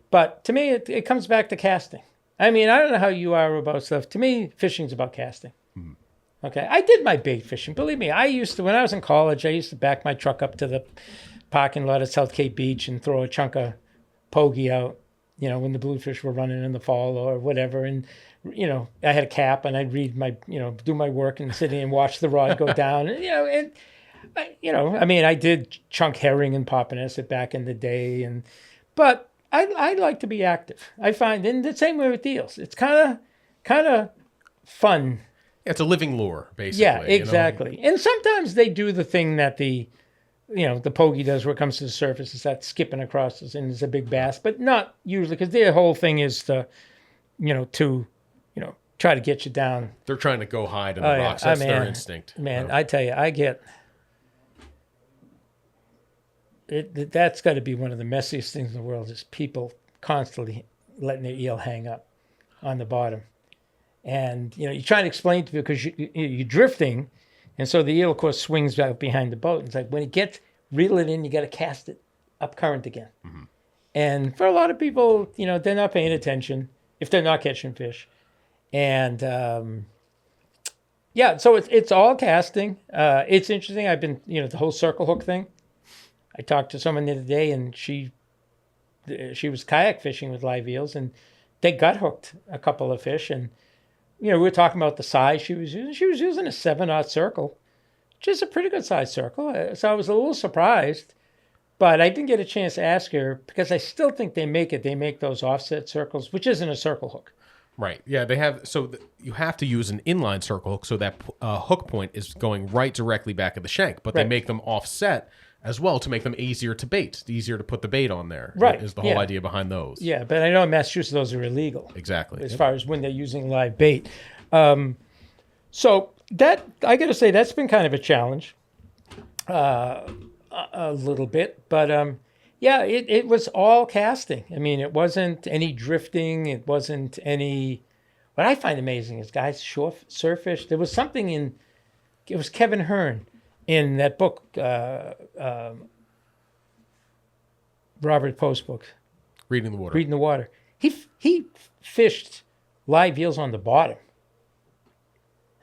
But to me, it comes back to casting. I mean, I don't know how you are about stuff. To me, fishing's about casting. Mm. Okay. I did my bait fishing. Believe me, when I was in college, I used to back my truck up to the parking lot at South Cape Beach and throw a chunk of pogey out, when the bluefish were running in the fall or whatever. And, I had a cap and I'd read my, do my work and sit in and watch the rod go down. And, I did chunk herring and poppanesset back in the day. But I like to be active. I find, and the same way with eels, it's kind of fun. It's a living lure, basically. Yeah, exactly. And sometimes they do the thing that the pogey does where it comes to the surface. It's that skipping across and it's a big bass, but not usually because their whole thing is to try to get you down. They're trying to go hide in the rocks. That's their instinct. Man, I tell you, that's got to be one of the messiest things in the world is people constantly letting their eel hang up on the bottom. And, you try to explain to people because you're drifting. And so the eel, of course, swings out behind the boat. It's like when it gets, reel it in, you got to cast it up current again. Mm-hmm. And for a lot of people, they're not paying attention if they're not catching fish. And, so it's all casting. It's interesting. I've been, the whole circle hook thing. I talked to someone the other day and she was kayak fishing with live eels and they gut hooked a couple of fish. And, we were talking about the size she was using. She was using a 7/0 circle, which is a pretty good size circle. So I was a little surprised, but I didn't get a chance to ask her because I still think they make those offset circles, which isn't a circle hook. Right. Yeah, they have. So you have to use an inline circle hook so that hook point is going right directly back at the shank, but they make them offset as well to make them easier to bait, easier to put the bait on there. Right. Is the whole idea behind those. Yeah, but I know in Massachusetts those are illegal. Exactly. As far as when they're using live bait. So that, I got to say, that's been kind of a challenge a little bit. But it was all casting. I mean, it wasn't any drifting. It wasn't any... What I find amazing is guys surfish. There was something it was Kevin Hearn in that book, Robert Post's book, Reading the Water. He fished live eels on the bottom.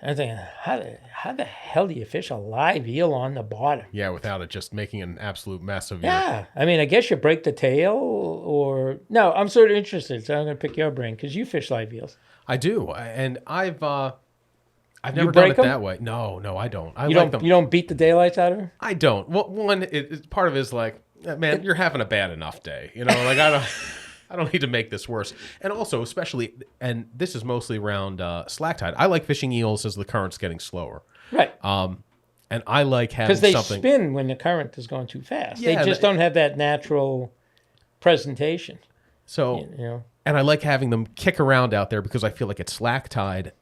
And I'm thinking, how the hell do you fish a live eel on the bottom? Yeah, without it just making an absolute mess of Yeah, I mean, I guess you break the tail or... No, I'm sort of interested, so I'm going to pick your brain because you fish live eels. I do, and I've never done it that way. No, I don't. I like them. You don't beat the daylights out of her? I don't. Well, one, part of it is like, man, you're having a bad enough day. Like I don't need to make this worse. And also, especially, and this is mostly around slack tide. I like fishing eels as the current's getting slower. Right. And I like having something... Because they spin when the current is going too fast. Yeah, they just don't have that natural presentation. So... And I like having them kick around out there because I feel like it's slack tide.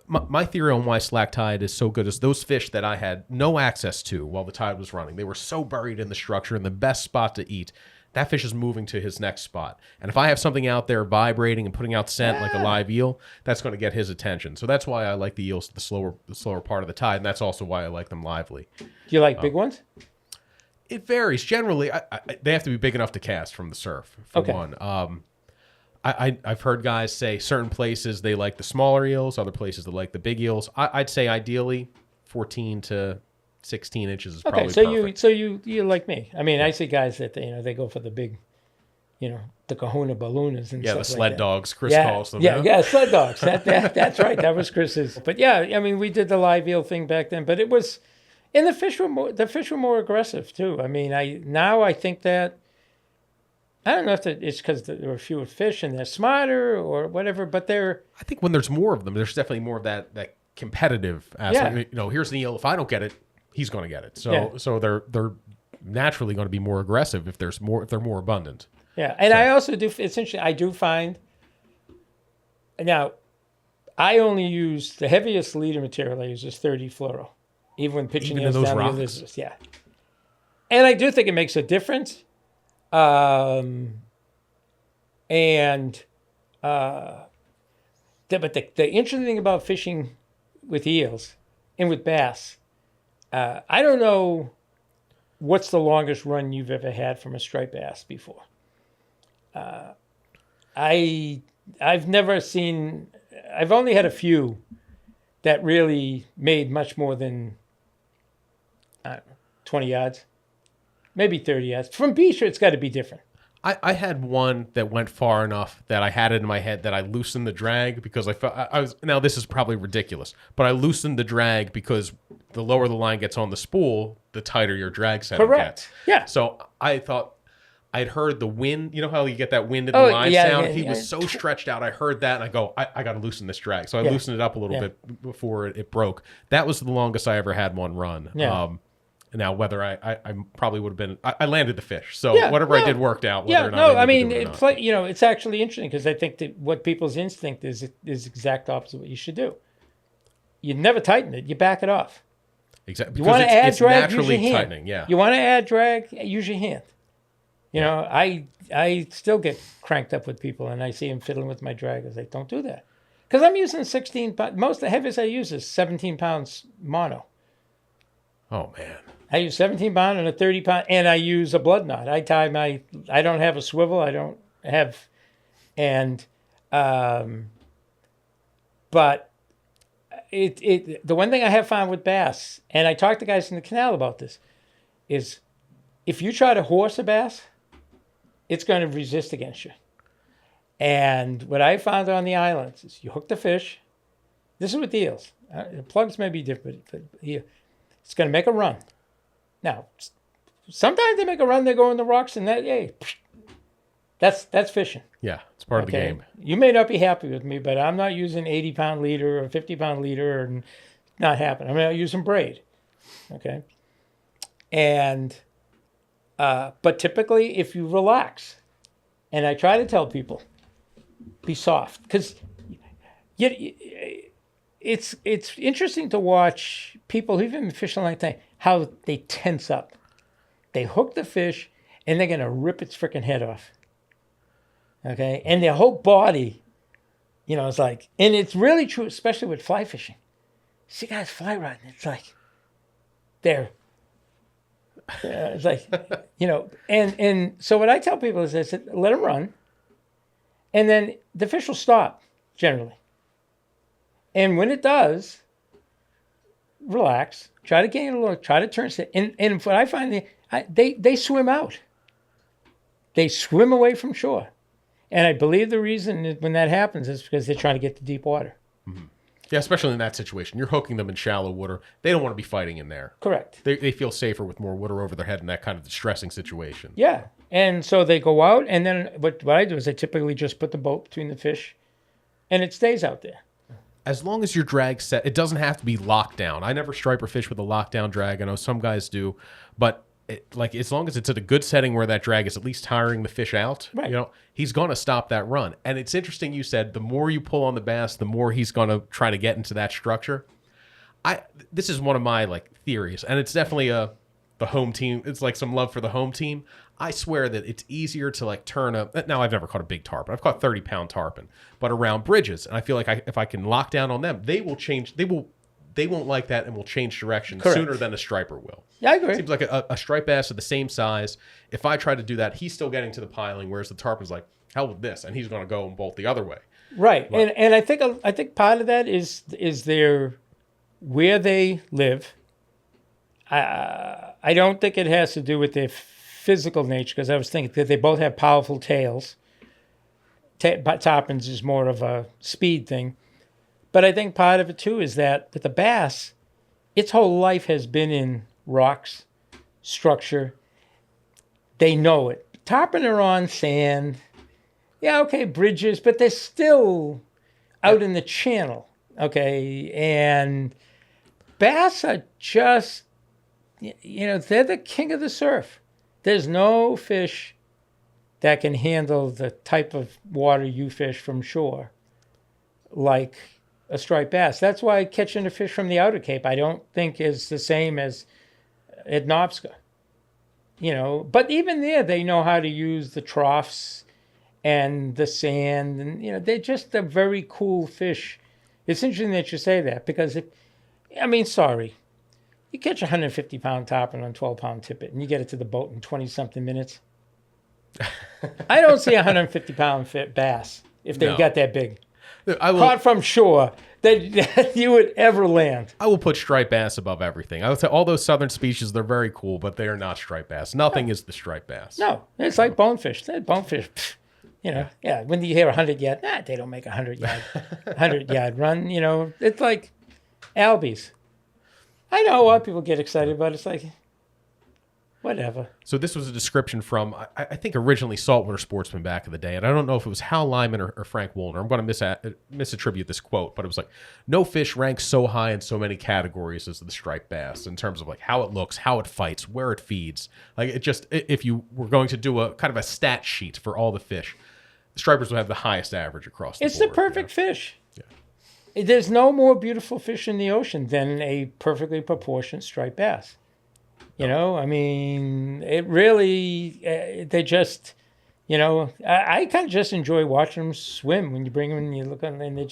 My theory on why slack tide is so good is those fish that I had no access to while the tide was running. They were so buried in the structure in the best spot to eat. That fish is moving to his next spot. And if I have something out there vibrating and putting out scent like a live eel, that's going to get his attention. So that's why I like the eels the slower part of the tide. And that's also why I like them lively. Do you like big ones? It varies. Generally, they have to be big enough to cast from the surf, for one. I've heard guys say certain places they like the smaller eels, other places they like the big eels. I'd say ideally 14 to 16 inches is probably perfect. So you like me. I mean, I see guys that they go for the big, the kahuna balloons and stuff the sled like dogs. Chris calls them. Yeah, sled dogs. That's right. That was Chris's. But yeah, I mean, we did the live eel thing back then, but it was, and the fish were more aggressive too. I mean, I think that. I don't know if it's because there were fewer fish and they're smarter or whatever, but they're... I think when there's more of them, there's definitely more of that competitive aspect. Yeah. Here's the eel. If I don't get it, he's going to get it. So they're naturally going to be more aggressive if they're more abundant. Yeah, and I also do... It's interesting. I do find... Now, I only use... The heaviest leader material I use is 30 fluoro. Even when pitching eels down the Elizabeth. Yeah. And I do think it makes a difference. But the interesting thing about fishing with eels and with bass, I don't know what's the longest run you've ever had from a striped bass before. I've never seen. I've only had a few that really made much more than 20 yards. Maybe 30 yards. From beach, it's got to be different. I had one that went far enough that I had it in my head that I loosened the drag because I felt I was, now this is probably ridiculous, but I loosened the drag because the lower the line gets on the spool, the tighter your drag setting Correct. gets. Yeah. So I thought I'd heard the wind. You know how you get that wind in the line sound? He was so stretched out. I heard that and I go, I got to loosen this drag. So I loosened it up a little bit before it broke. That was the longest I ever had one run. Yeah. Now, whether I probably would have been, I landed the fish. So whatever I did worked out. Whether or not I mean, it's actually interesting because I think that what people's instinct is exact opposite of what you should do. You never tighten it. You back it off. Exactly. You want to add drag, naturally use your hand. tightening. Yeah. You want to add drag, use your hand. You know, I still get cranked up with people and I see them fiddling with my drag. I was like, don't do that. Because I'm using 16 pounds. Most the heaviest I use is 17 pounds mono. Oh, man. I use 17 pound and a 30 pound, and I use a blood knot. I don't have a swivel. I don't have, but the one thing I have found with bass, and I talk to guys in the canal about this, is if you try to horse a bass, it's going to resist against you. And what I found on the islands is you hook the fish. This is with eels. The plugs may be different, but here, it's going to make a run. Now, sometimes they make a run, they go in the rocks, and that's fishing. Yeah, it's part of the game. You may not be happy with me, but I'm not using 80-pound leader or 50-pound leader, and not happening. I'm not using braid. Okay, and but typically, if you relax, and I try to tell people, be soft, because it's interesting to watch people, even fishing like that, how they tense up. They hook the fish, and they're going to rip its freaking head off. Okay? And their whole body, it's like, and it's really true, especially with fly fishing. See guys fly rodding, it's like, it's like, and so what I tell people is I said, let them run, and then the fish will stop, generally. And when it does, relax, try to gain a little, try to turn, and what I find, they swim out. They swim away from shore. And I believe the reason when that happens is because they're trying to get to deep water. Mm-hmm. Yeah, especially in that situation. You're hooking them in shallow water. They don't want to be fighting in there. Correct. They feel safer with more water over their head in that kind of distressing situation. Yeah. And so they go out, and then what I do is I typically just put the boat between the fish, and it stays out there. As long as your drag set, it doesn't have to be locked down. I never stripe or fish with a lockdown drag. I know some guys do, but as long as it's at a good setting where that drag is at least tiring the fish out, right, he's going to stop that run. And it's interesting you said the more you pull on the bass, the more he's going to try to get into that structure. This is one of my theories, and it's definitely the home team. It's like some love for the home team. I swear that it's easier to turn now I've never caught a big tarpon. I've caught 30-pound tarpon, but around bridges. And I feel like if I can lock down on them, they will change. They won't like that and will change direction sooner than a striper will. Yeah, I agree. Seems like a striped bass of the same size. If I try to do that, he's still getting to the piling, whereas the tarpon's like, hell with this, and he's going to go and bolt the other way. Right, but, and I think part of that is where they live. I don't think it has to do with their physical nature, because I was thinking that they both have powerful tails. Tarpons is more of a speed thing. But I think part of it, too, is that with the bass, its whole life has been in rocks, structure. They know it. Tarpon are on sand. Yeah, okay, bridges, but they're still out in the channel, okay? And bass are just, they're the king of the surf. There's no fish that can handle the type of water you fish from shore like a striped bass. That's why catching a fish from the Outer Cape I don't think is the same as at Nobska. But even there they know how to use the troughs and the sand, and they're just a very cool fish. It's interesting that you say that, because sorry, you catch a 150-pound tarpon on 12-pound tippet and you get it to the boat in 20-something minutes. I don't see a 150-pound bass if they got that big. caught from shore that you would ever land. I will put striped bass above everything. I would say all those southern species, they're very cool, but they are not striped bass. Nothing is the striped bass. No, it's like bonefish. Bonefish, when you hear 100-yard, they don't make 100-yard run. It's like albies. I know a lot of people get excited, but it's like, whatever. So this was a description from, I think, originally Saltwater Sportsman back in the day, and I don't know if it was Hal Lyman or Frank Woolner. I'm going to misattribute this quote, but it was like, no fish ranks so high in so many categories as the striped bass in terms of like how it looks, how it fights, where it feeds. Like it just, if you were going to do a kind of a stat sheet for all the fish, the stripers would have the highest average across the board. It's the perfect fish. Yeah. There's no more beautiful fish in the ocean than a perfectly proportioned striped bass. I mean, it really, they just, I kind of just enjoy watching them swim when you bring them and you look at them and they're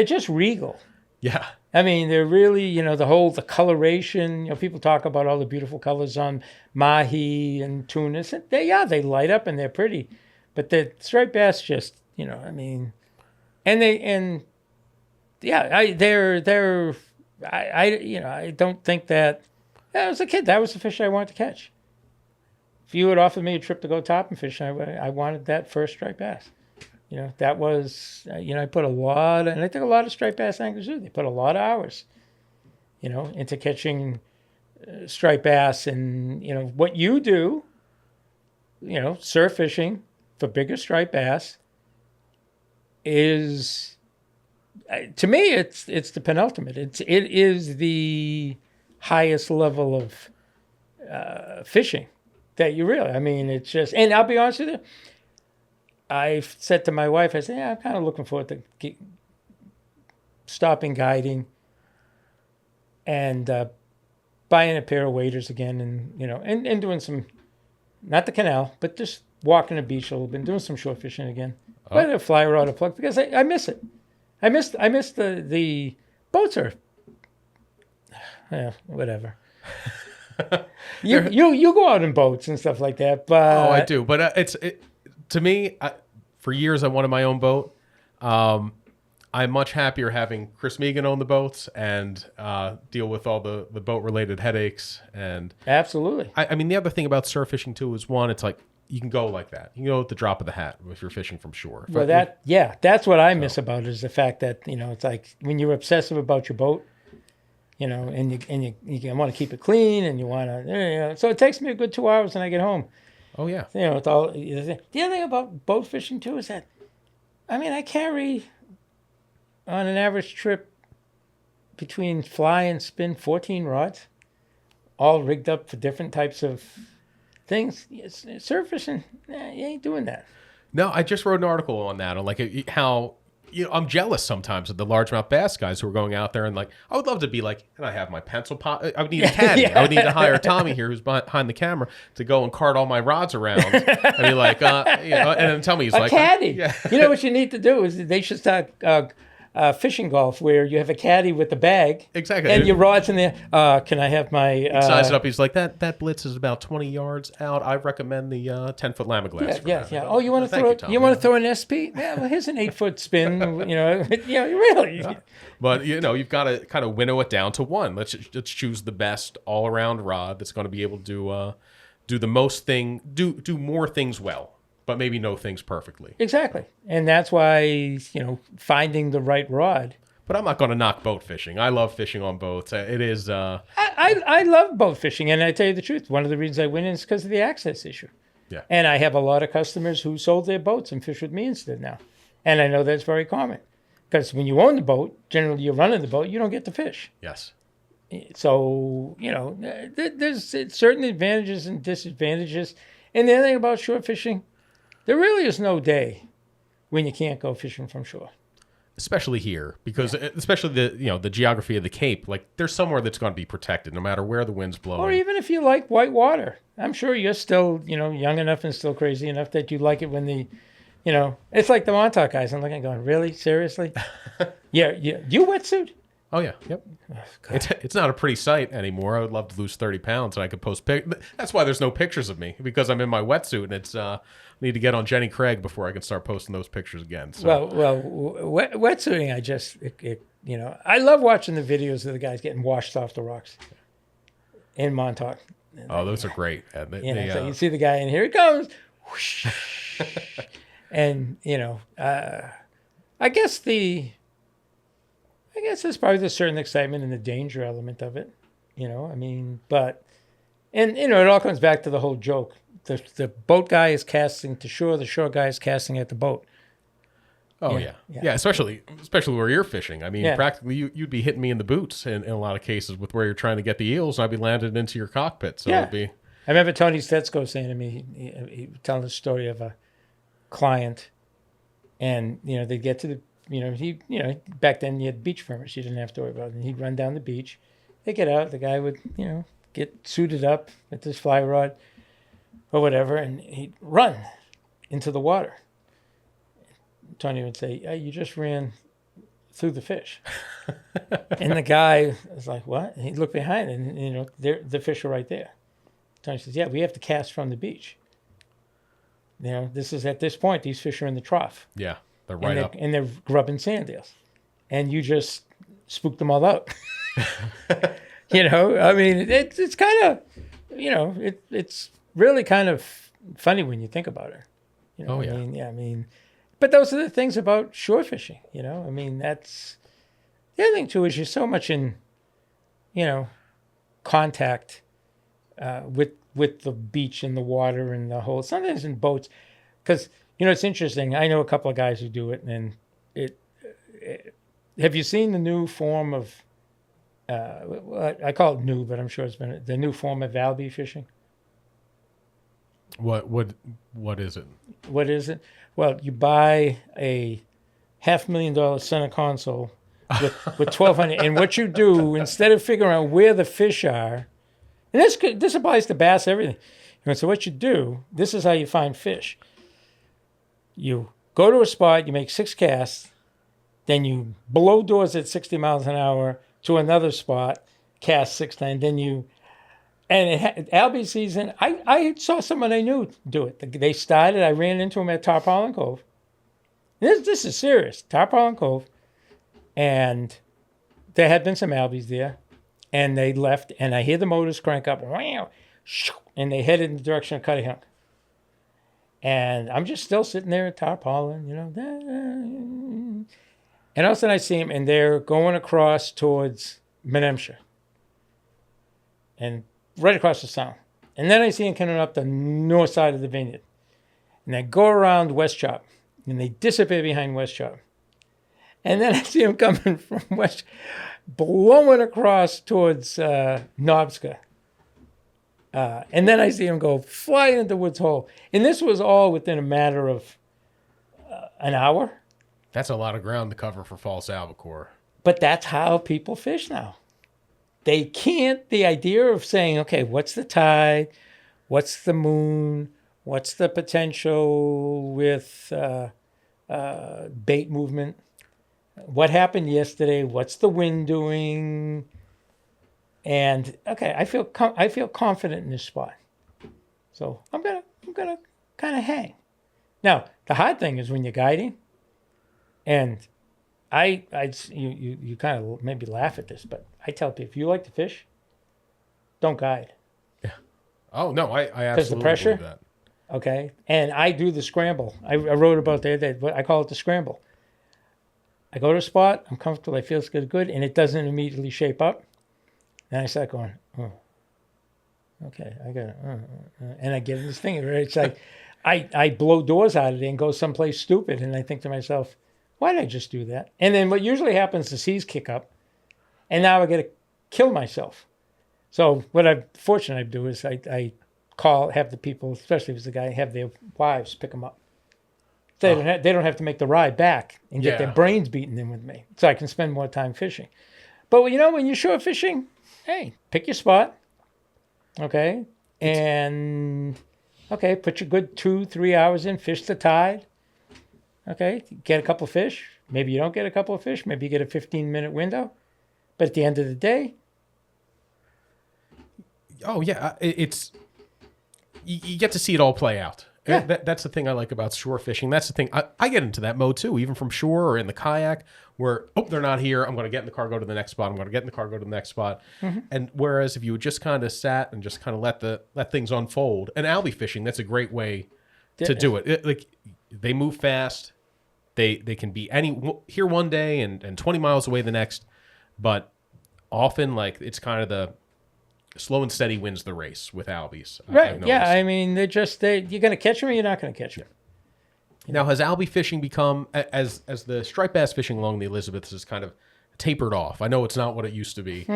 just regal. Yeah. I mean, they're really, the coloration, people talk about all the beautiful colors on mahi and tuna. They light up and they're pretty. But the striped bass just, I don't think that, as a kid, that was the fish I wanted to catch. If you had offered me a trip to go topping fish, I wanted that first striped bass. That was, I put a lot, and I think a lot of striped bass anglers do. They put a lot of hours, into catching striped bass. And, what you do, surf fishing for bigger striped bass is, to me, it's the penultimate. It is the highest level of fishing that you really, it's just, and I'll be honest with you, I said to my wife, I said, I'm kind of looking forward to stopping guiding and buying a pair of waders again and doing some, not the canal, but just walking the beach a little bit, doing some shore fishing again. Whether a fly rod or plug, because I miss it. I miss the boats are, whatever. You go out in boats and stuff like that, but I do. But to me, for years I wanted my own boat. I'm much happier having Chris Megan own the boats and deal with all the boat related headaches. And absolutely. I mean, the other thing about surf fishing too is one, it's like you can go like that. You can go at the drop of the hat if you're fishing from shore. Well, that's what I miss about it is the fact that it's like when you're obsessive about your boat. And you want to keep it clean, and you want to, so it takes me a good 2 hours when I get home. Oh yeah. It's all the other thing about boat fishing too is that, I carry on an average trip between fly and spin 14 rods, all rigged up for different types of things. Surf fishing, you ain't doing that. No, I just wrote an article on that on like how. I'm jealous sometimes of the largemouth bass guys who are going out there and like, I would love to be like, and I have my pencil pot. I would need a caddy. Yeah. I would need to hire Tommy here, who's behind the camera, to go and cart all my rods around. And be like, and then tell me he's like, caddy. Yeah. What you need to do is they should start fishing golf where you have a caddy with the bag. Exactly. And your rod's in there. Can I have my... size it up. He's like, that blitz is about 20 yards out. I recommend the 10-foot Lamiglass. Yeah. Oh, you want to throw an SP? Yeah, well, here's an 8-foot spin. Really. Yeah. But, you've got to kind of winnow it down to one. Let's choose the best all-around rod that's going to be able to do the most do more things well. But maybe know things perfectly. Exactly. And that's why, finding the right rod. But I'm not going to knock boat fishing. I love fishing on boats. It is... I love boat fishing. And I tell you the truth, one of the reasons I went in is because of the access issue. Yeah. And I have a lot of customers who sold their boats and fish with me instead now. And I know that's very common. Because when you own the boat, generally you're running the boat, you don't get to fish. Yes. So, there's certain advantages and disadvantages. And the other thing about shore fishing... there really is no day when you can't go fishing from shore. Especially here, because especially the geography of the Cape, like there's somewhere that's going to be protected no matter where the wind's blowing. Or even if you like white water. I'm sure you're still, young enough and still crazy enough that you like it when it's like the Montauk guys. I'm looking going, really? Seriously? Yeah. You wetsuit? Oh, yeah. Yep. It's not a pretty sight anymore. I would love to lose 30 pounds, and I could post That's why there's no pictures of me, because I'm in my wetsuit, and it's I need to get on Jenny Craig before I can start posting those pictures again. So. Wetsuiting, I love watching the videos of the guys getting washed off the rocks in Montauk. Oh, those are great. So you see the guy, and here he comes. Whoosh. And, I guess there's probably a certain excitement in the danger element of it, it all comes back to the whole joke. The boat guy is casting to shore, the shore guy is casting at the boat. Oh, yeah. Especially where you're fishing. I mean, practically you'd be hitting me in the boots in a lot of cases with where you're trying to get the eels, and I'd be landed into your cockpit. So it'd be... I remember Tony Stetsko saying to me, he telling the story of a client, and, they'd get to the, back then you had beach firmers, you didn't have to worry about it. And he'd run down the beach, they'd get out, the guy would, get suited up with this fly rod or whatever, and he'd run into the water. Tony would say, hey, you just ran through the fish. And the guy was like, what? And he'd look behind, and, the fish are right there. Tony says, yeah, we have to cast from the beach. This is at this point, these fish are in the trough. Yeah, they're right up. And they're grubbing sand eels. And you just spooked them all out. I mean, it's kind of, it's really kind of funny when you think about it. Oh, yeah. I mean, but those are the things about shore fishing, I mean, that's, the other thing too is you're so much in, contact with the beach and the water and the whole, sometimes in boats, because, it's interesting. I know a couple of guys who do it, and have you seen the new form of, I call it new, but I'm sure it's been the new form of Albie fishing? What is it? What is it? Well, you buy a $500,000 center console with 1,200, and what you do, instead of figuring out where the fish are, and this applies to bass, everything. So what you do, this is how you find fish. You go to a spot, you make 6 casts, then you blow doors at 60 miles an hour to another spot, cast 6 times, then you, and Albie season, I saw someone I knew do it. They started, I ran into them at Tarpaulin Cove. This is serious, Tarpaulin Cove, and there had been some Albies there. And they left, and I hear the motors crank up, and they headed in the direction of Cuttyhunk. And I'm just still sitting there at Tarpaulin, and all of a sudden I see them, and they're going across towards Menemsha, and right across the sound. And then I see them coming up the north side of the vineyard, and they go around West Chop, and they disappear behind West Chop. And then I see them coming from West, blowing across towards Nobska. And then I see him go flying into Woods Hole. And this was all within a matter of an hour. That's a lot of ground to cover for false albacore. But that's how people fish now. They can't, the idea of saying, okay, what's the tide? What's the moon? What's the potential with bait movement? What happened yesterday? What's the wind doing? And okay, I feel confident in this spot, so I'm gonna kind of hang. Now the hard thing is when you're guiding, and you kind of maybe laugh at this, but I tell people if you like to fish, don't guide. Yeah. Oh no, I absolutely because the pressure. Believe that. Okay, and I do the scramble. I wrote about that. I call it the scramble. I go to a spot, I'm comfortable, I feel it's good, and it doesn't immediately shape up. And I start going, oh, okay, I got it. And I get in this thing, right? It's like I blow doors out of it and go someplace stupid, and I think to myself, why did I just do that? And then what usually happens, the seas kick up, and now I got to kill myself. So what I'm fortunate I do is I have the people, especially if it's the guy, have their wives pick them up. They don't have to make the ride back and get their brains beaten in with me, so I can spend more time fishing. But when you're shore fishing, hey, pick your spot, okay, and put your good 2-3 hours in, fish the tide, okay, get a couple of fish. Maybe you don't get a couple of fish. Maybe you get a 15-minute window, But at the end of the day, Oh yeah, it's you get to see it all play out. Yeah. That's the thing I like about shore fishing. That's the thing. I get into that mode too, even from shore or in the kayak, where, oh, they're not here. I'm going to get in the car, go to the next spot. I'm going to get in the car, go to the next spot. And whereas if you just kind of sat and just kind of let things unfold, and albie fishing, that's a great way to do it. Like, they move fast. They can be here one day and 20 miles away the next. But often, like, it's kind of the slow and steady wins the race with albies. right? Yeah, I mean, you're going to catch them or you're not going to catch them. Now, has albie fishing become, as the striped bass fishing along the Elizabeths has kind of tapered off? I know it's not what it used to be.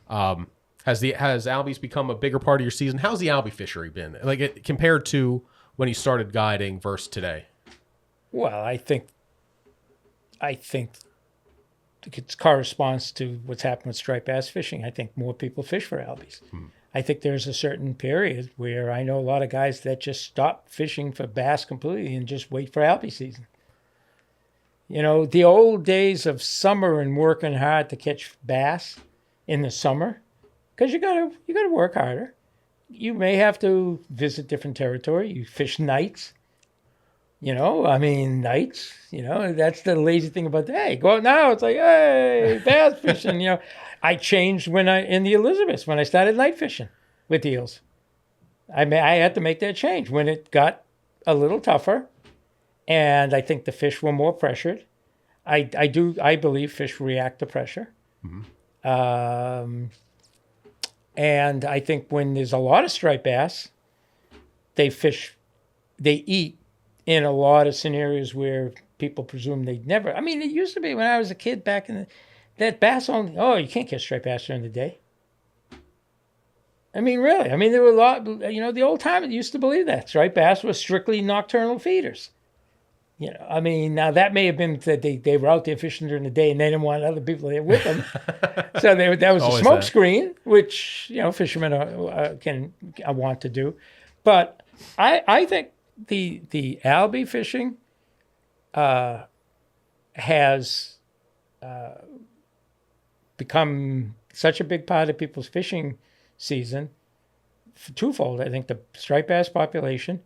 Has albies become a bigger part of your season? How's the albie fishery been, like, compared to when you started guiding versus today? Well, I think it corresponds to what's happened with striped bass fishing. I think more people fish for albies. I think there's a certain period where I know a lot of guys that just stop fishing for bass completely and just wait for albie season. You know, the old days of summer and working hard to catch bass in the summer, because you gotta work harder. You may have to visit different territory. You fish nights. You know, I mean, nights, that's the lazy thing about hey, go out now. It's like, hey, bass fishing, I changed in the Elizabeths, when I started night fishing with eels. I had to make that change when it got a little tougher, and I think the fish were more pressured. I believe fish react to pressure. And I think when there's a lot of striped bass, they eat in a lot of scenarios where people presume they'd never. I mean, it used to be when I was a kid back that bass only, you can't catch striped bass during the day. I mean, really. I mean, there were a lot, the old timers used to believe that striped bass were strictly nocturnal feeders. I mean, now that may have been that they were out there fishing during the day and they didn't want other people there with them. So that was a smoke screen, which, fishermen can want to do. But I think the albie fishing has become such a big part of people's fishing season, twofold. I think the striped bass population,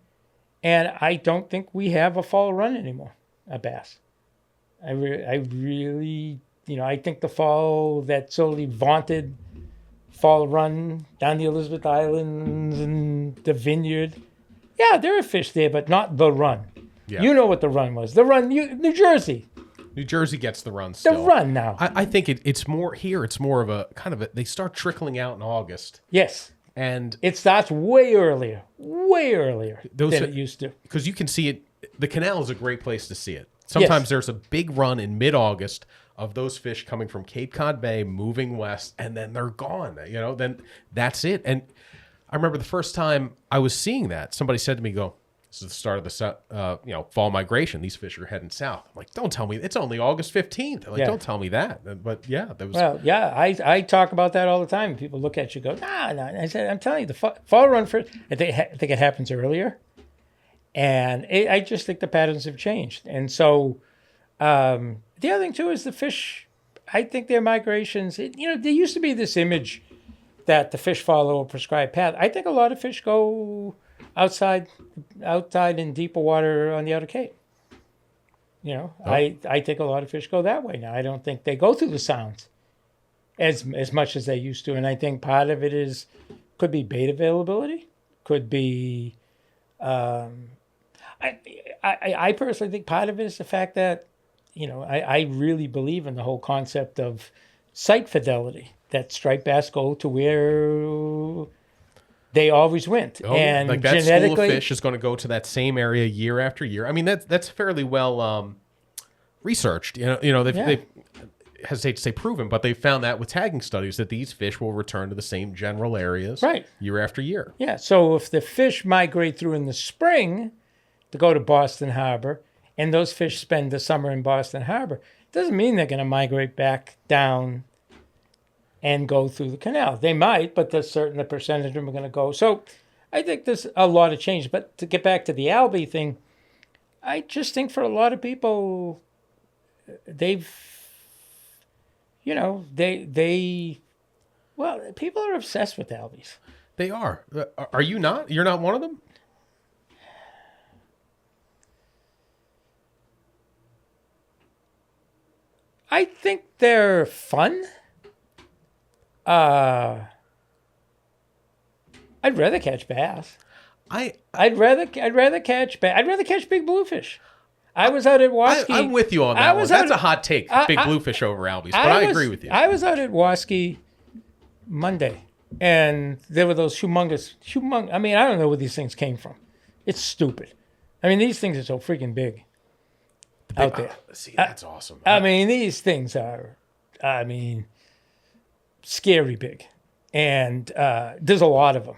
and I don't think we have a fall run anymore, a bass. I really, I think the fall, that solely vaunted fall run down the Elizabeth Islands and the Vineyard, yeah, there are fish there, but not the run. Yeah. You know what the run was. The run, New Jersey. New Jersey gets the run still. The run now. I think it's more here. It's more of a kind of they start trickling out in August. Yes. And it starts way earlier than it used to. Because you can see it. The canal is a great place to see it. Sometimes there's a big run in mid-August of those fish coming from Cape Cod Bay, moving west, and then they're gone. Then that's it. And I remember the first time I was seeing that, somebody said to me, this is the start of the fall migration. These fish are heading south. I'm like, don't tell me. It's only August 15th. Like, don't tell me that. But yeah, that was. Well, yeah, I talk about that all the time. People look at you and go, nah. I said, I'm telling you, the fall run first. I think it happens earlier. And I just think the patterns have changed. And so the other thing, too, is the fish, I think their migrations, there used to be this image that the fish follow a prescribed path. I think a lot of fish go outside in deeper water on the outer Cape. I think a lot of fish go that way now. I don't think they go through the sounds as much as they used to. And I think part of it could be bait availability, could be, I personally think part of it is the fact that, I really believe in the whole concept of site fidelity, that striped bass go to where they always went. And like that school of fish is going to go to that same area year after year. I mean, that's fairly well researched. They hesitate to say proven, but they found that with tagging studies that these fish will return to the same general areas year after year. Yeah. So if the fish migrate through in the spring to go to Boston Harbor, and those fish spend the summer in Boston Harbor, it doesn't mean they're going to migrate back down and go through the canal. They might, but the percentage of them are going to go. So I think there's a lot of change. But to get back to the albie thing, I just think for a lot of people, they've well, people are obsessed with albies. They are. Are you not? You're not one of them? I think they're fun. I'd rather catch bass. I'd rather catch big bluefish. I was out at Wasky. I'm with you on that one. That's a hot take, big bluefish over albies, but I agree with you. I was out at Wasky Monday, and there were those humongous. I mean, I don't know where these things came from. It's stupid. I mean, these things are so freaking big out there. See, that's awesome. I mean, these things are, scary big, and there's a lot of them.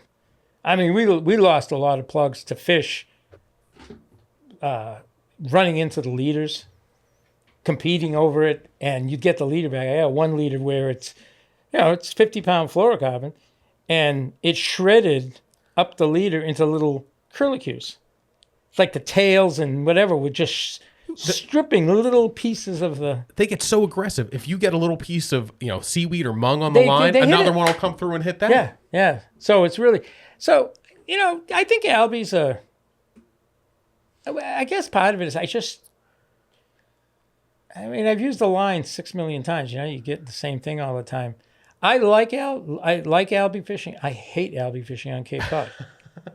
I mean, we lost a lot of plugs to fish running into the leaders, competing over it, and you get the leader back. I got 1 leader where it's 50-pound fluorocarbon, and it shredded up the leader into little curlicues. It's like the tails and whatever were just stripping little pieces of the... They get so aggressive. If you get a little piece of seaweed or mung on the line, another one will come through and hit that. Yeah. So it's really... So, I think albies are... I guess part of it is I've used the line 6 million times. You get the same thing all the time. I like albie fishing. I hate albie fishing on Cape Cod.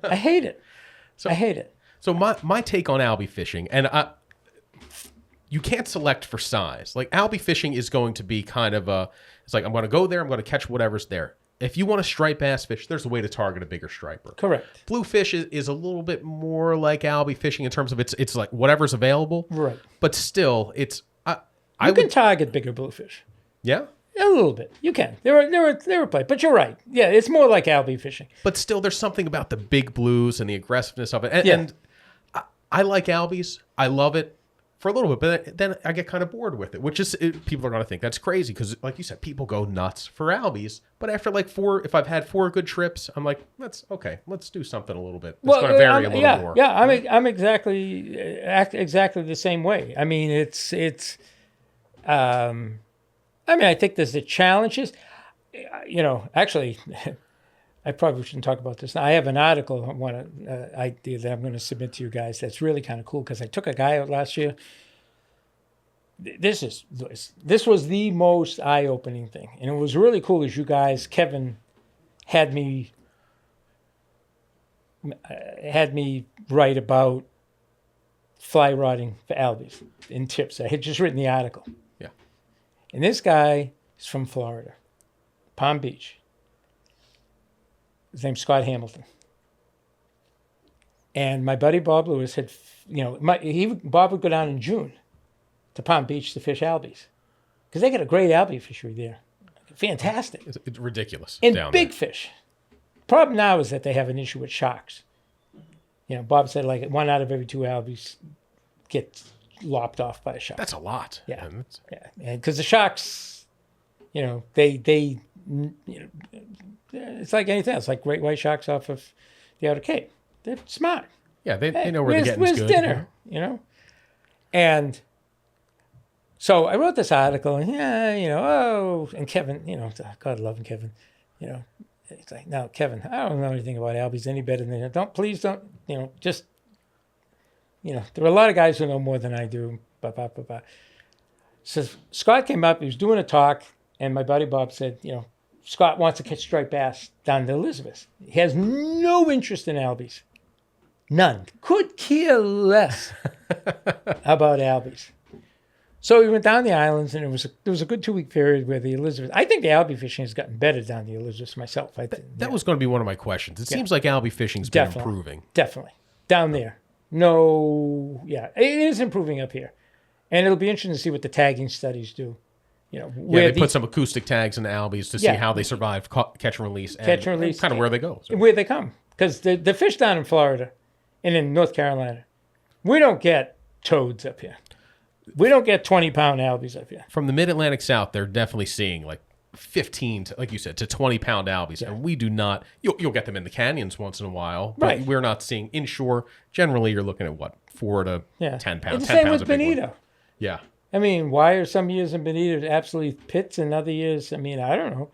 I hate it. I hate it. So my take on albie fishing, and you can't select for size. Like albie fishing is going to be kind of it's like I'm going to go there, I'm going to catch whatever's there. If you want to stripe bass fish, there's a way to target a bigger striper. Correct. Bluefish is a little bit more like albie fishing in terms of it's like whatever's available. Right. But still, it's you can target bigger bluefish. Yeah. A little bit. You can. There are play, but you're right. Yeah, it's more like albie fishing. But still, there's something about the big blues and the aggressiveness of it. And I like albies. I love it for a little bit, but then I get kind of bored with it, which is people are going to think that's crazy because, like you said, people go nuts for albies. But after like 4, if I've had 4 good trips, I'm like, that's okay. Let's do something a little bit. It's going to vary a little more. Yeah, I'm exactly the same way. I mean, I think there's the challenges. Actually, I probably shouldn't talk about this now. I have an article idea that I'm going to submit to you guys that's really kind of cool because I took a guy out last year. This was the most eye-opening thing. And it was really cool as you guys, Kevin, had me write about fly rodding for albies in tips. I had just written the article. Yeah. And this guy is from Florida, Palm Beach. His name's Scott Hamilton. And my buddy Bob Lewis had, Bob would go down in June to Palm Beach to fish albies because they got a great albie fishery there. Fantastic. It's ridiculous. And down big there. Fish. Problem now is that they have an issue with sharks. Bob said like 1 out of every 2 albies gets lopped off by a shark. That's a lot. Yeah. And because the sharks, they it's like anything else, like great white sharks off of the Outer Cape. They're smart. Yeah, they know where they're getting where's good. Dinner, And so I wrote this article, and and Kevin, God love him, Kevin, it's like, no, Kevin, I don't know anything about albies any better than you. Please don't, just, there are a lot of guys who know more than I do. So Scott came up, he was doing a talk, and my buddy Bob said, Scott wants to catch striped bass down to Elizabeth. He has no interest in albies. None. Could care less about albies. So we went down the islands, and there was a good 2-week period where the Elizabeth... I think the albie fishing has gotten better down the Elizabeth myself. That was going to be one of my questions. It seems like albie fishing's been improving. Definitely. Down there. No... Yeah, it is improving up here. And it'll be interesting to see what the tagging studies do. They put some acoustic tags in the albies to see how they survive catch and release. And kind of where they go. So. Where they come. Because the fish down in Florida and in North Carolina, we don't get toads up here. We don't get 20-pound albies up here. From the mid-Atlantic South, they're definitely seeing like 15, like you said, to 20-pound albies. Yeah. And we do not, you'll get them in the canyons once in a while, but we're not seeing inshore. Generally, you're looking at 4 to 10 pounds. It's the same with bonito. Yeah. I mean, why are some years in Bonita absolutely pits and other years, I mean, I don't know.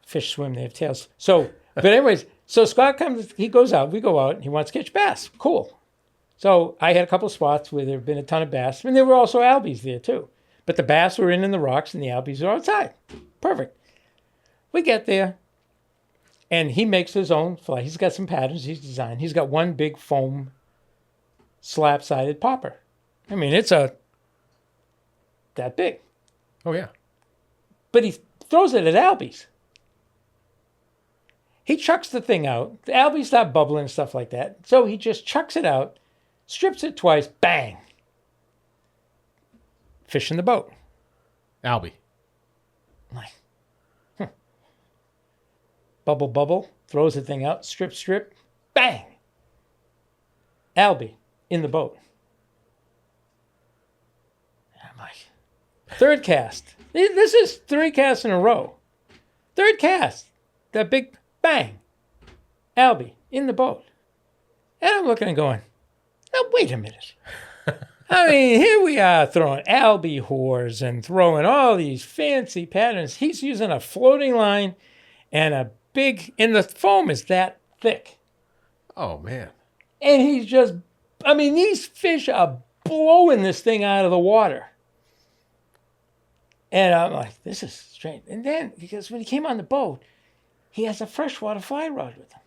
Fish swim, they have tails. So, but anyways, so Scott comes, he goes out, we go out, and he wants to catch bass. Cool. So I had a couple spots where there have been a ton of bass, and there were also albies there too. But the bass were in the rocks, and the albies were outside. Perfect. We get there, and he makes his own fly. He's got some patterns he's designed. He's got one big foam slap-sided popper. I mean, it's that big. Oh, yeah. But he throws it at albies. He chucks the thing out. The albies start bubbling and stuff like that. So he just chucks it out, strips it twice, bang. Fish in the boat. Albie. Like, bubble, bubble, throws the thing out, strip, bang. Albie in the boat. I'm like, third cast. This is 3 casts in a row. Third cast. That big bang. Albie in the boat. And I'm looking and going, now wait a minute. I mean, here we are throwing albie whores and throwing all these fancy patterns. He's using a floating line and the foam is that thick. Oh, man. And he's just, I mean, these fish are blowing this thing out of the water. And I'm like, this is strange. And then, because when he came on the boat, he has a freshwater fly rod with him.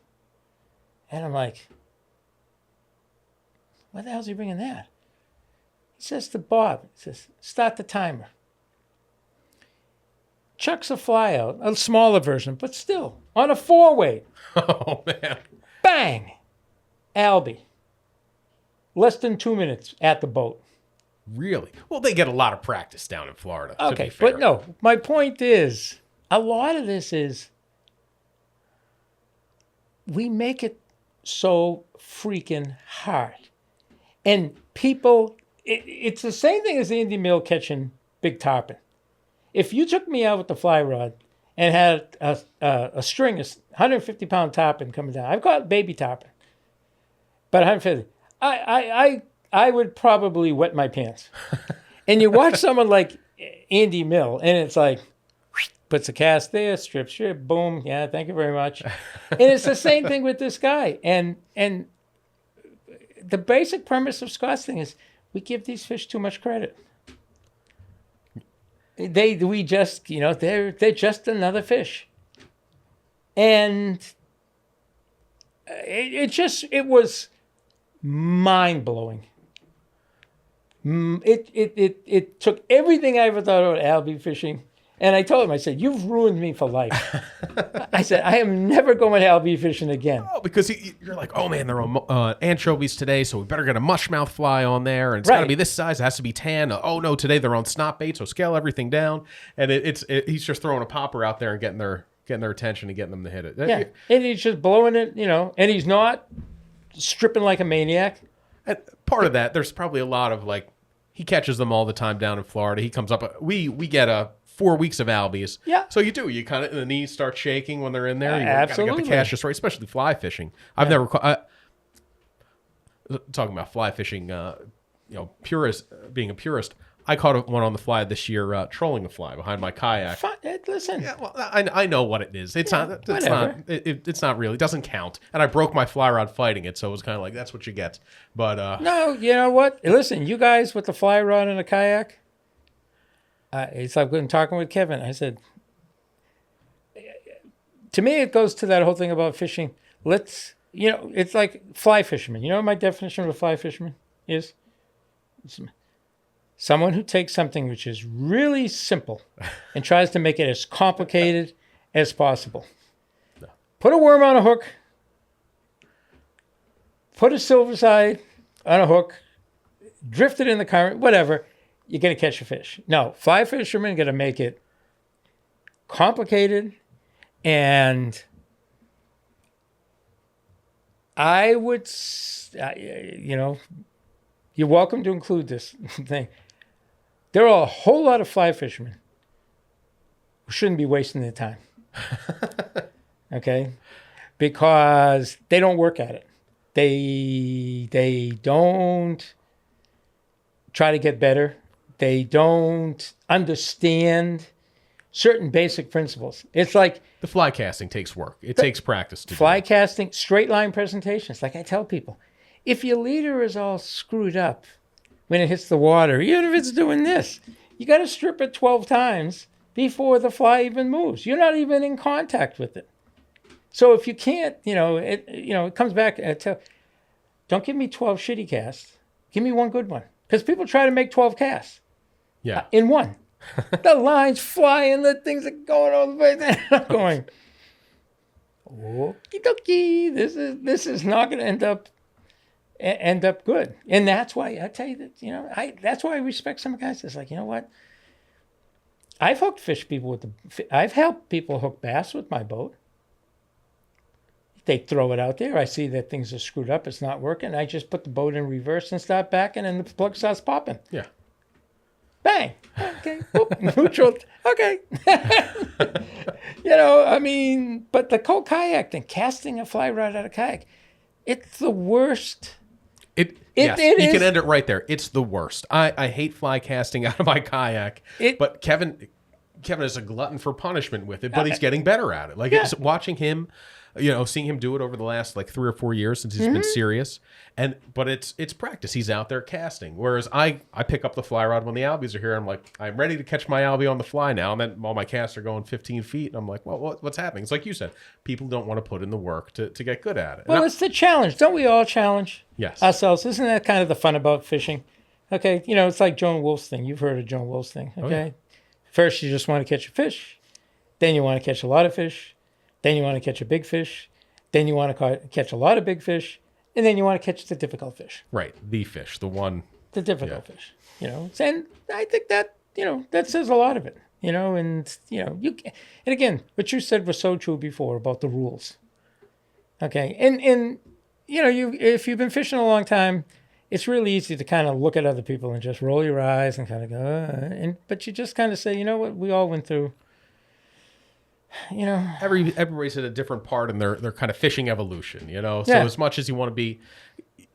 And I'm like, why the hell is he bringing that? He says to Bob, he says, start the timer. Chucks a fly out, a smaller version, but still, on a 4-weight. Oh, man. Bang! Albie. Less than 2 minutes at the boat. Really? Well, they get a lot of practice down in Florida. Okay, but no, my point is, a lot of this is, we make it so freaking hard. And people, it's the same thing as Andy Mill catching big tarpon. If you took me out with the fly rod and had a string of 150-pound tarpon coming down, I've got baby tarpon, but 150, I would probably wet my pants. And you watch someone like Andy Mill, and it's like, puts a cast there, strip, boom, yeah, thank you very much. And it's the same thing with this guy. And the basic premise of Scott's thing is we give these fish too much credit. We just, they're just another fish. And it was mind-blowing. It took everything I ever thought about albie fishing. And I told him, I said, you've ruined me for life. I said, I am never going albie fishing again. Oh, because you're like, oh, man, they're on anchovies today, so we better get a mushmouth fly on there. And it's got to be this size. It has to be tan. Oh, no, today they're on snot bait, so scale everything down. And he's just throwing a popper out there and getting their attention and getting them to hit it. Yeah, and he's just blowing it, and he's not stripping like a maniac. And part of that, there's probably a lot of, like, he catches them all the time down in Florida. He comes up, we get 4 weeks of albies. Yeah. So you kind of, the knees start shaking when they're in there. You absolutely. Got to get the cash just right, especially fly fishing. I've never, talking about fly fishing, being a purist, I caught one on the fly this year, trolling a fly behind my kayak. Listen. Yeah, well, I know what it is. It's not really, it doesn't count. And I broke my fly rod fighting it, so it was kind of like, that's what you get. But no, you know what? Listen, you guys with the fly rod and a kayak, it's like when talking with Kevin, I said, to me, it goes to that whole thing about fishing. It's like fly fishermen. You know what my definition of a fly fisherman is? It's someone who takes something which is really simple and tries to make it as complicated as possible. Put a worm on a hook, put a silverside on a hook, drift it in the current, whatever. You're going to catch a fish. No, fly fishermen are going to make it complicated, and I would, you're welcome to include this thing. There are a whole lot of fly fishermen who shouldn't be wasting their time. Okay? Because they don't work at it. They don't try to get better. They don't understand certain basic principles. It's like The fly casting takes work. It takes practice to fly do. casting, straight line presentations. Like I tell people, if your leader is all screwed up when it hits the water, even if it's doing this, you got to strip it 12 times before the fly even moves. You're not even in contact with it. So if you can't, it comes back to, don't give me 12 shitty casts. Give me one good one. Because people try to make 12 casts Yeah. in one. The lines flying, the things are going all the way. I'm going, okie dokie. This is not going to end up good. And that's why I tell you that, that's why I respect some guys. It's like, you know what? I've hooked I've helped people hook bass with my boat. They throw it out there. I see that things are screwed up. It's not working. I just put the boat in reverse and start backing, and the plug starts popping. Yeah. Bang. Okay. Boop. Neutral. Okay. But the whole kayak thing, casting a fly rod out of kayak, it's the worst. You can end it right there. It's the worst. I hate fly casting out of my kayak, but Kevin is a glutton for punishment with it, but he's getting better at it. Like it's watching him, seeing him do it over the last like 3 or 4 years since he's been serious. But it's practice. He's out there casting. Whereas I pick up the fly rod when the albies are here. I'm like, I'm ready to catch my albie on the fly now. And then all my casts are going 15 feet. And I'm like, well, what's happening? It's like you said, people don't want to put in the work to get good at it. Well, it's the challenge. Don't we all challenge ourselves? Isn't that kind of the fun about fishing? Okay, it's like Joan Wolf's thing. You've heard of Joan Wolf's thing, okay? Oh, yeah. First, you just want to catch a fish. Then you want to catch a lot of fish. Then you want to catch a big fish. Then you want to catch a lot of big fish. And then you want to catch the difficult fish. Right, the fish, the one. The difficult fish, And I think that, that says a lot of it, and again, what you said was so true before about the rules. Okay, and if you've been fishing a long time, it's really easy to kind of look at other people and just roll your eyes and kind of go, but you just kind of say, you know what, we all went through. Everybody's at a different part in their kind of fishing evolution, So as much as you want to be,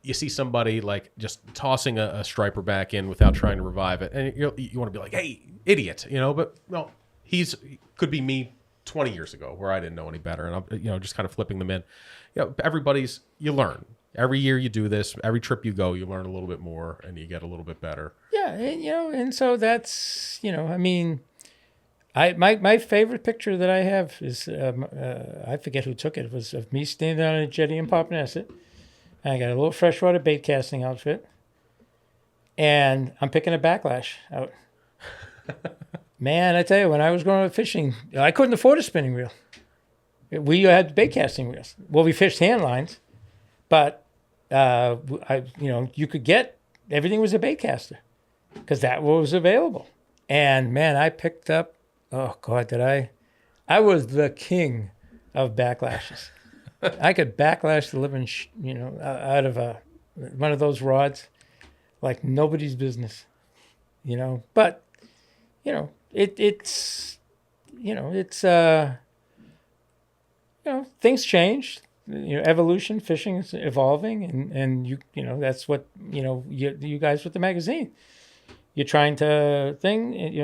you see somebody like just tossing a striper back in without trying to revive it, and you want to be like, hey, idiot, But no, could be me 20 years ago where I didn't know any better, and I'm just kind of flipping them in. You learn. Every year you do this. Every trip you go, you learn a little bit more, and you get a little bit better. Yeah, and so that's my favorite picture that I have is I forget who took it. It was of me standing on a jetty in Popponesset. I got a little freshwater bait casting outfit, and I'm picking a backlash out. Man, I tell you, when I was growing up fishing, I couldn't afford a spinning reel. We had bait casting reels. Well, we fished hand lines, but you could get everything was a bait caster because that was available. And man, I picked up. Oh God, I was the king of backlashes. I could backlash the living, out of one of those rods, like nobody's business, But, things change. Evolution, fishing is evolving, and that's what you guys with the magazine. You're trying to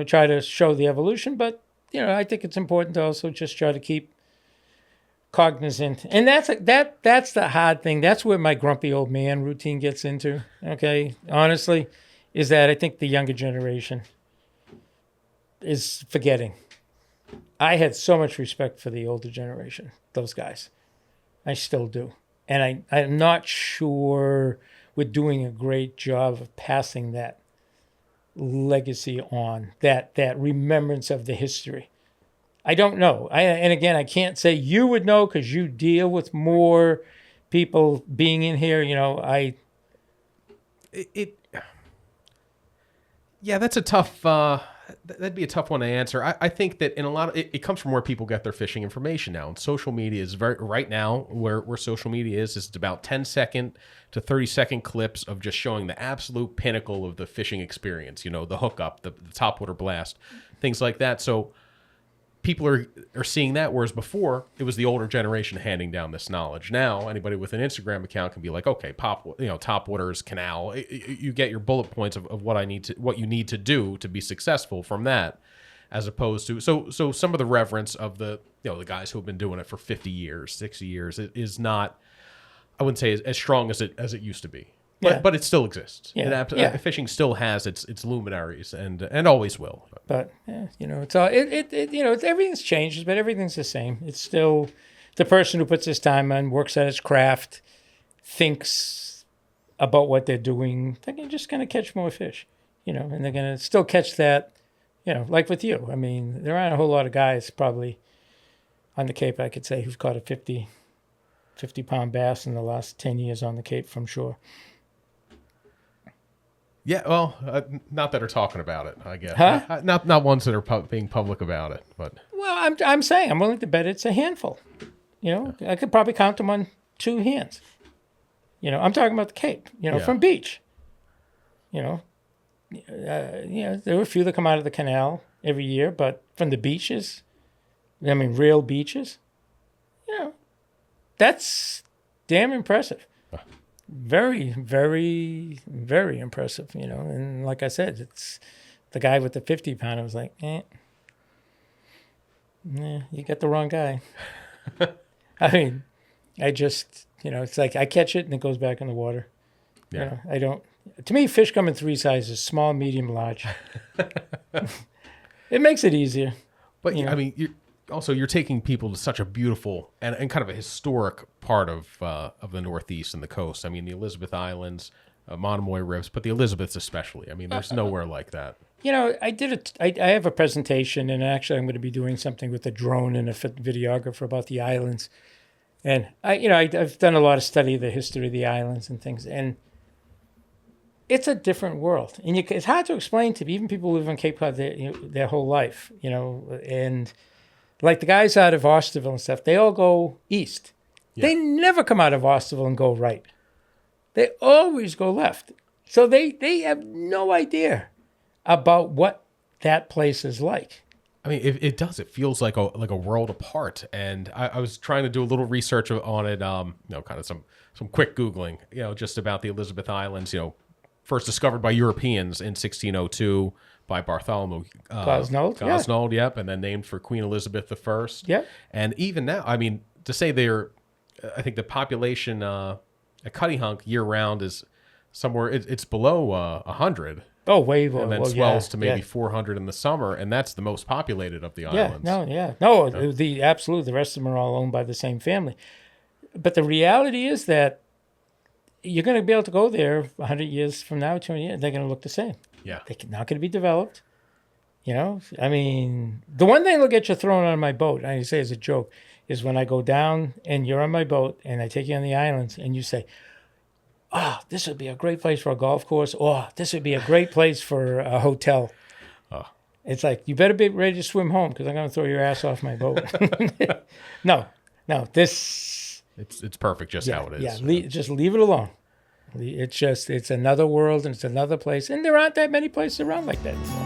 try to show the evolution, but I think it's important to also just try to keep cognizant, and that's the hard thing. That's where my grumpy old man routine gets into. Okay, honestly, is that I think the younger generation is forgetting. I had so much respect for the older generation, those guys. I still do, and I'm not sure we're doing a great job of passing that legacy on, that remembrance of the history. I don't know. And again, I can't say you would know because you deal with more people being in here. That's a tough. That'd be a tough one to answer. I think that in a lot of it comes from where people get their fishing information now. And social media is right now where social media is it's about 10-second to 30-second clips of just showing the absolute pinnacle of the fishing experience. The hookup, the topwater blast, things like that. So people are seeing that, whereas before it was the older generation handing down this knowledge. Now anybody with an Instagram account can be like, okay, top waters, canal. You get your bullet points of what you need to do to be successful from that, as opposed to so some of the reverence of the the guys who have been doing it for 50 years, 60 years, it is not, I wouldn't say as strong as it used to be. But it still exists. Yeah. Fishing still has its luminaries and always will. But it's all everything's changed, but everything's the same. It's still the person who puts his time in, works at his craft, thinks about what they're doing. They're just going to catch more fish, and they're going to still catch that. Like with you. I mean, there aren't a whole lot of guys probably on the Cape, I could say, who've caught a 50-pound bass in the last 10 years on the Cape from shore. Yeah, well, not that are talking about it, I guess. Huh? Not ones that are being public about it, but. Well, I'm saying I'm willing to bet it's a handful. I could probably count them on 2 hands. I'm talking about the Cape. From beach. There were a few that come out of the canal every year, but from the beaches, real beaches, that's damn impressive. Very, very, very impressive, And like I said, it's the guy with the 50-pound. I was like, you got the wrong guy. I just, it's like I catch it and it goes back in the water. Yeah. I don't. To me, fish come in 3 sizes: small, medium, large. It makes it easier. But you're taking people to such a beautiful and kind of a historic part of the Northeast and the coast. I mean, the Elizabeth Islands, Monomoy Rivers, but the Elizabeths especially. I mean, there's nowhere like that. I have a presentation, and actually I'm going to be doing something with a drone and a videographer about the islands. And I've done a lot of study of the history of the islands and things, and it's a different world. And it's hard to explain to even people who live on Cape Cod their whole life, and like the guys out of Osterville and stuff, they all go east. Yeah. They never come out of Osterville and go right. They always go left. So they have no idea about what that place is like. I mean, it does. It feels like a world apart. And I was trying to do a little research on it, kind of some quick Googling, just about the Elizabeth Islands, first discovered by Europeans in 1602 by Bartholomew Gosnold, yep, and then named for Queen Elizabeth I. Yep. And even now, I mean, to say I think the population at Cuttyhunk year-round is somewhere, it's below 100. Oh, way below. And then swells to maybe 400 in the summer, and that's the most populated of the islands. No, the rest of them are all owned by the same family. But the reality is that you're going to be able to go there 100 years from now, 200 years, they're going to look the same. Yeah. They're not going to be developed. I mean, the one thing that'll get you thrown on my boat, I say as a joke, is when I go down and you're on my boat and I take you on the islands and you say, oh, this would be a great place for a golf course. Oh, this would be a great place for a hotel. Oh. It's like, you better be ready to swim home because I'm going to throw your ass off my boat. No, this... It's perfect just how it is. Yeah, just leave it alone. It's another world and it's another place. And there aren't that many places around like that anymore.